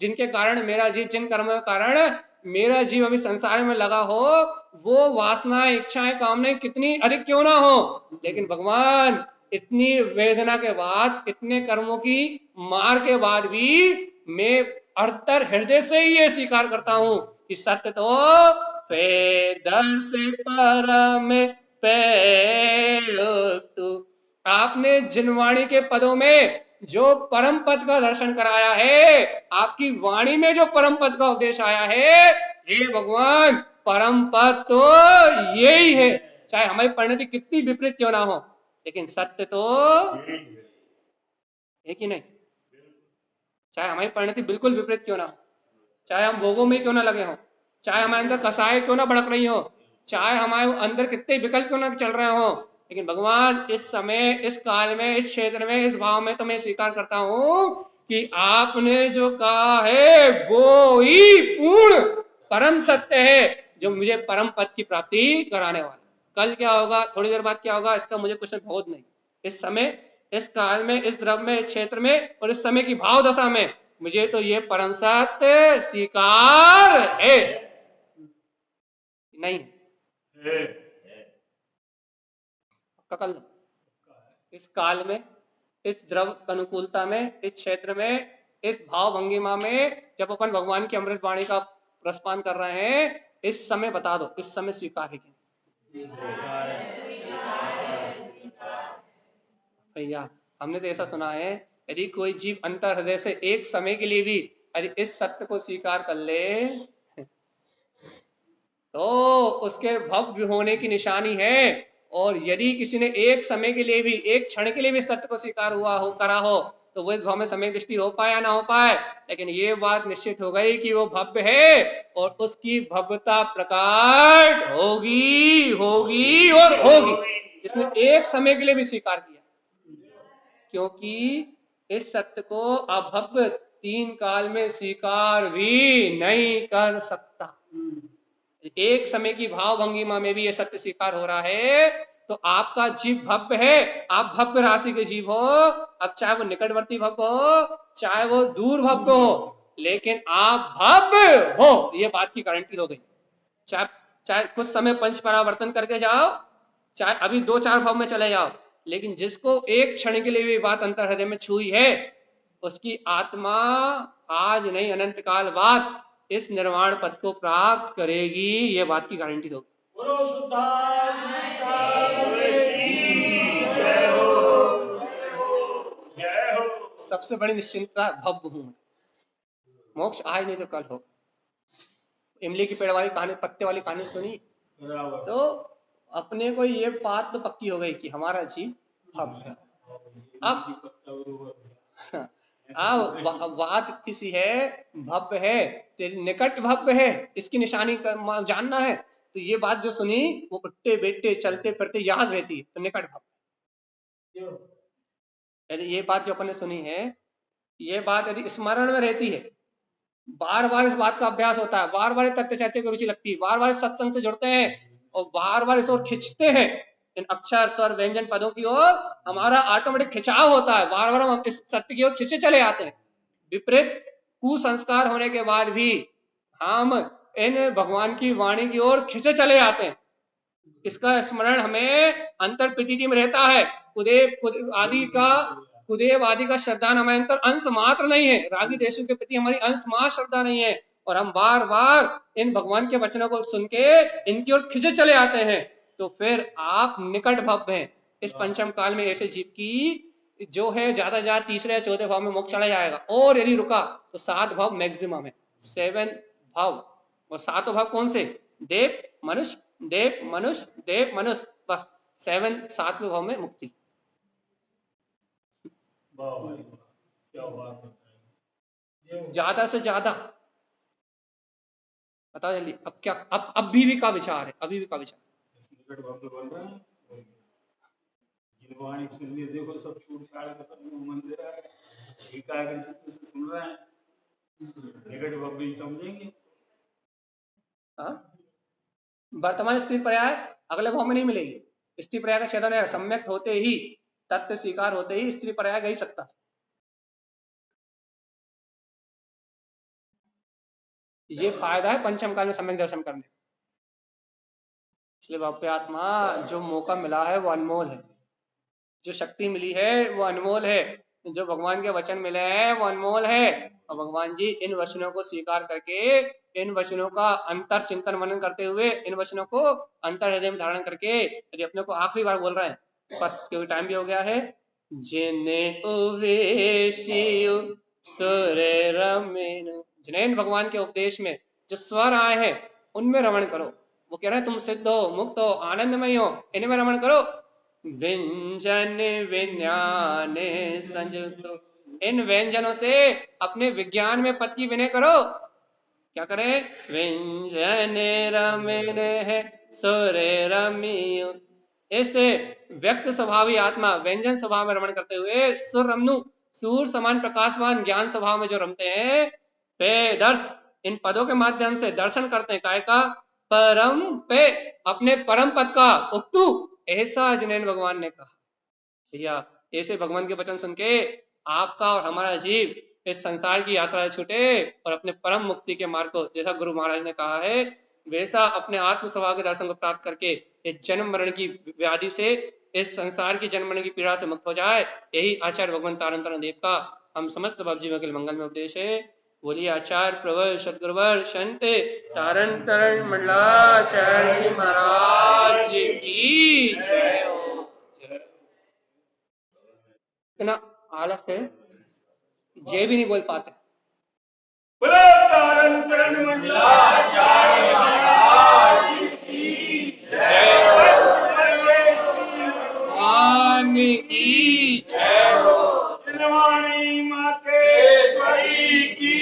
जिनके कारण मेरा जीव, जिन कर्मों के कारण मेरा जीव अभी संसार में लगा हो, वो वासनाएं इच्छाएं कामनाएं कितनी अधिक क्यों ना हो, लेकिन भगवान इतनी वेदना के बाद, इतने कर्मों की मार के बाद भी मैं अर्थर हृदय से ही ये स्वीकार करता हूं कि सत्य तो पेदर से परम तू, आपने जिनवाणी के पदों में जो परम पद का दर्शन कराया है, आपकी वाणी में जो परम पद का उपदेश आया है, हे भगवान परम पद तो यही है, चाहे हमारी परिणति कितनी विपरीत क्यों ना हो, लेकिन सत्य तो है कि नहीं, चाहे हमारी परिणति बिल्कुल विपरीत क्यों ना हो, चाहे हम भोगों में क्यों ना लगे हो, चाहे हमारे अंदर कसाई क्यों ना भड़क रही हो, चाहे हमारे अंदर कितने विकल्प क्यों ना चल रहे हो, लेकिन भगवान इस समय, इस काल में, इस क्षेत्र में, इस भाव में तो मैं स्वीकार करता हूं कि आपने जो कहा है वो ही पूर्ण परम सत्य है, जो मुझे परम पद की प्राप्ति कराने वाला। कल क्या होगा, थोड़ी देर बाद क्या होगा, इसका मुझे कुछ बहुत नहीं, इस समय, इस काल में, इस द्रव्य में, इस क्षेत्र में और इस समय की भाव दशा में मुझे तो ये परम सत्य स्वीकार है, नहीं कल इस काल में, इस द्रव अनुकूलता में, इस क्षेत्र में, इस भाव भंगिमा में जब अपन भगवान की अमृत वाणी का रसपान कर रहे हैं, इस समय बता दो, इस समय स्वीकार है कि भैया? हमने तो ऐसा सुना है, यदि कोई जीव अंतर हृदय से एक समय के लिए भी यदि इस सत्य को स्वीकार कर ले तो उसके भव्य होने की निशानी है। और यदि किसी ने एक समय के लिए भी, एक क्षण के लिए भी सत्य को स्वीकार हुआ हो, करा हो, तो वो इस भाव में समय दृष्टि हो पाए या ना हो पाए, लेकिन ये बात निश्चित हो गई कि वो भव्य है और उसकी भव्यता प्रकट होगी, होगी और होगी, जिसने एक समय के लिए भी स्वीकार किया। क्योंकि इस सत्य को अभव्य तीन काल में स्वीकार भी नहीं कर सकता। एक समय की भाव भंगिमा में भी ये सत्य स्वीकार हो रहा है, तो आपका जीव भव्य है, आप भव्य राशि के जीव हो। अब चाहे वो निकटवर्ती भव्य हो, चाहे वो दूर भव्य हो, लेकिन आप भव्य हो, ये बात की गारंटी हो गई। चाहे चाहे कुछ समय पंच परावर्तन करके जाओ, चाहे अभी 2-4 भाव में चले जाओ, लेकिन जिसको एक क्षण के लिए भी बात अंतर हृदय में छुई है, उसकी आत्मा आज नहीं अनंत काल बाद इस निर्वाण पद को प्राप्त करेगी, ये बात की गारंटी होगी। सबसे बड़ी निश्चिंतता भव्य हूं, मोक्ष आज नहीं तो कल हो। इमली की पेड़ वाली कहानी, पत्ते वाली कहानी सुनी तो अपने को ये बात तो पक्की हो गई कि हमारा जीव भव्य है। अब बात किसी है, भव्य है, तेरे निकट भव्य है, इसकी निशानी जानना है, तो ये बात जो सुनी वो उठते बैठते चलते फिरते याद रहती है, तो निकट भव्य। यदि ये बात जो अपन ने सुनी है, ये बात यदि स्मरण में रहती है, बार बार इस बात का अभ्यास होता है, बार बार तथ्य चर्चा की रुचि लगती है, बार बार सत्संग से जुड़ते हैं और बार बार इस ओर खिंचते हैं, इन अक्षर स्वर व्यंजन पदों की ओर हमारा ऑटोमेटिक खिंचाव होता है, बार बार हम इस सत्य की ओर खिंचे चले आते हैं। विपरीत कुसंस्कार होने के बाद भी हम इन भगवान की वाणी की ओर खिंचे चले आते हैं। इसका स्मरण हमें अंतर प्रतीति में रहता है। कुदेव आदि का श्रद्धा नमयंतर अंश मात्र नहीं है, रागी देशों के प्रति हमारी अंश मात्र श्रद्धा नहीं है, और हम बार बार इन भगवान के वचनों को सुन के इनकी ओर खिंचे चले आते हैं, तो फिर आप निकट भव्य हैं। इस पंचम काल में ऐसे जीव की जो है ज्यादा ज्यादा तीसरे या चौथे भाव में मोक्ष चला जाएगा, और यदि रुका तो 7 भाव मैक्सिमम है, 7 भाव। और 7 भाव कौन से? देव मनुष्य, देव मनुष्य, देव मनुष्य, बस 7वें भाव में मुक्ति। ज्यादा से ज्यादा बताओ जल्दी, अब क्या, अब अभी भी का विचार है, अभी भी का विचार। देखो सब छूट छाड़ के सब मंदिर है, एकाग्र चित्त से सुन रहे हैं, निकट भव्य समझेंगे। वर्तमान स्थिति पर्याय अगले भाव में नहीं मिलेगी, स्त्री पर्याय का छेदन है, सम्यक होते ही, तत्व स्वीकार होते ही स्त्री पर्याय गई सकता। ये फायदा है पंचम काल में सम्यक दर्शन करने। इसलिए भव्य आत्मा, जो मौका मिला है वो अनमोल है, जो शक्ति मिली है वो अनमोल है, जो भगवान के वचन मिले हैं वो अनमोल है। और भगवान जी इन वचनों को स्वीकार करके, इन वचनों का अंतर चिंतन मनन करते हुए, इन वचनों को अंतर हृदय में धारण करके, यदि अपने को आखिरी बार बोल रहे हैं, बस क्योंकि टाइम भी हो गया है। जिनेन भगवान के उपदेश में जो स्वर आए हैं उनमें रमण करो। वो कह रहे हैं तुम सिद्ध हो, मुक्त हो, आनंदमय हो, इनमें रमण करो। व्यंजन विज्ञान संयुक्त, इन व्यंजनों से अपने विज्ञान में पद की विनय करो। क्या करें? व्यंजन रमण है सुरे रमियो, ऐसे व्यक्त स्वभावी आत्मा व्यंजन स्वभाव में रमण करते हुए सुर रमनु, सूर समान प्रकाशवान ज्ञान स्वभाव में जो रमते हैं, पे दर्श, इन पदों के माध्यम से दर्शन करते हैं काय का? परम पे, अपने परम पद का। उक्तु, ऐसा जिनेन भगवान ने कहा। भैया ऐसे भगवान के वचन सुन के आपका और हमारा जीव इस संसार की यात्रा से छूटे और अपने परम मुक्ति के मार्ग को, जैसा गुरु महाराज ने कहा है, वैसा अपने आत्म स्वभाव के दर्शन को प्राप्त करके इस जन्म मरण की व्याधि से, इस संसार की जन्म मरण की पीड़ा से मुक्त हो जाए। यही आचार्य भगवान तारण देव का हम समस्त भवजी वकील मंगल में उपदेश है। बोलिए आचार्य प्रवर सदगुरुवर संत तारण तरण मंडलाचार्य जी महाराज की जय हो। इतना आलस है, जय भी नहीं बोल पाते। बोलो तारण तरण मंडलाचार्य महाराज की जय हो। भगवान की जय हो। चिन्मयी मातेश्वरी की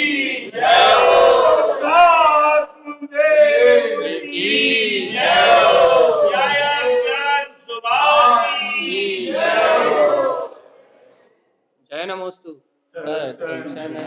जय हो। शुद्धात्म देव की जय हो। ज्ञान स्वभाव की जय हो। जय नमोस्तु।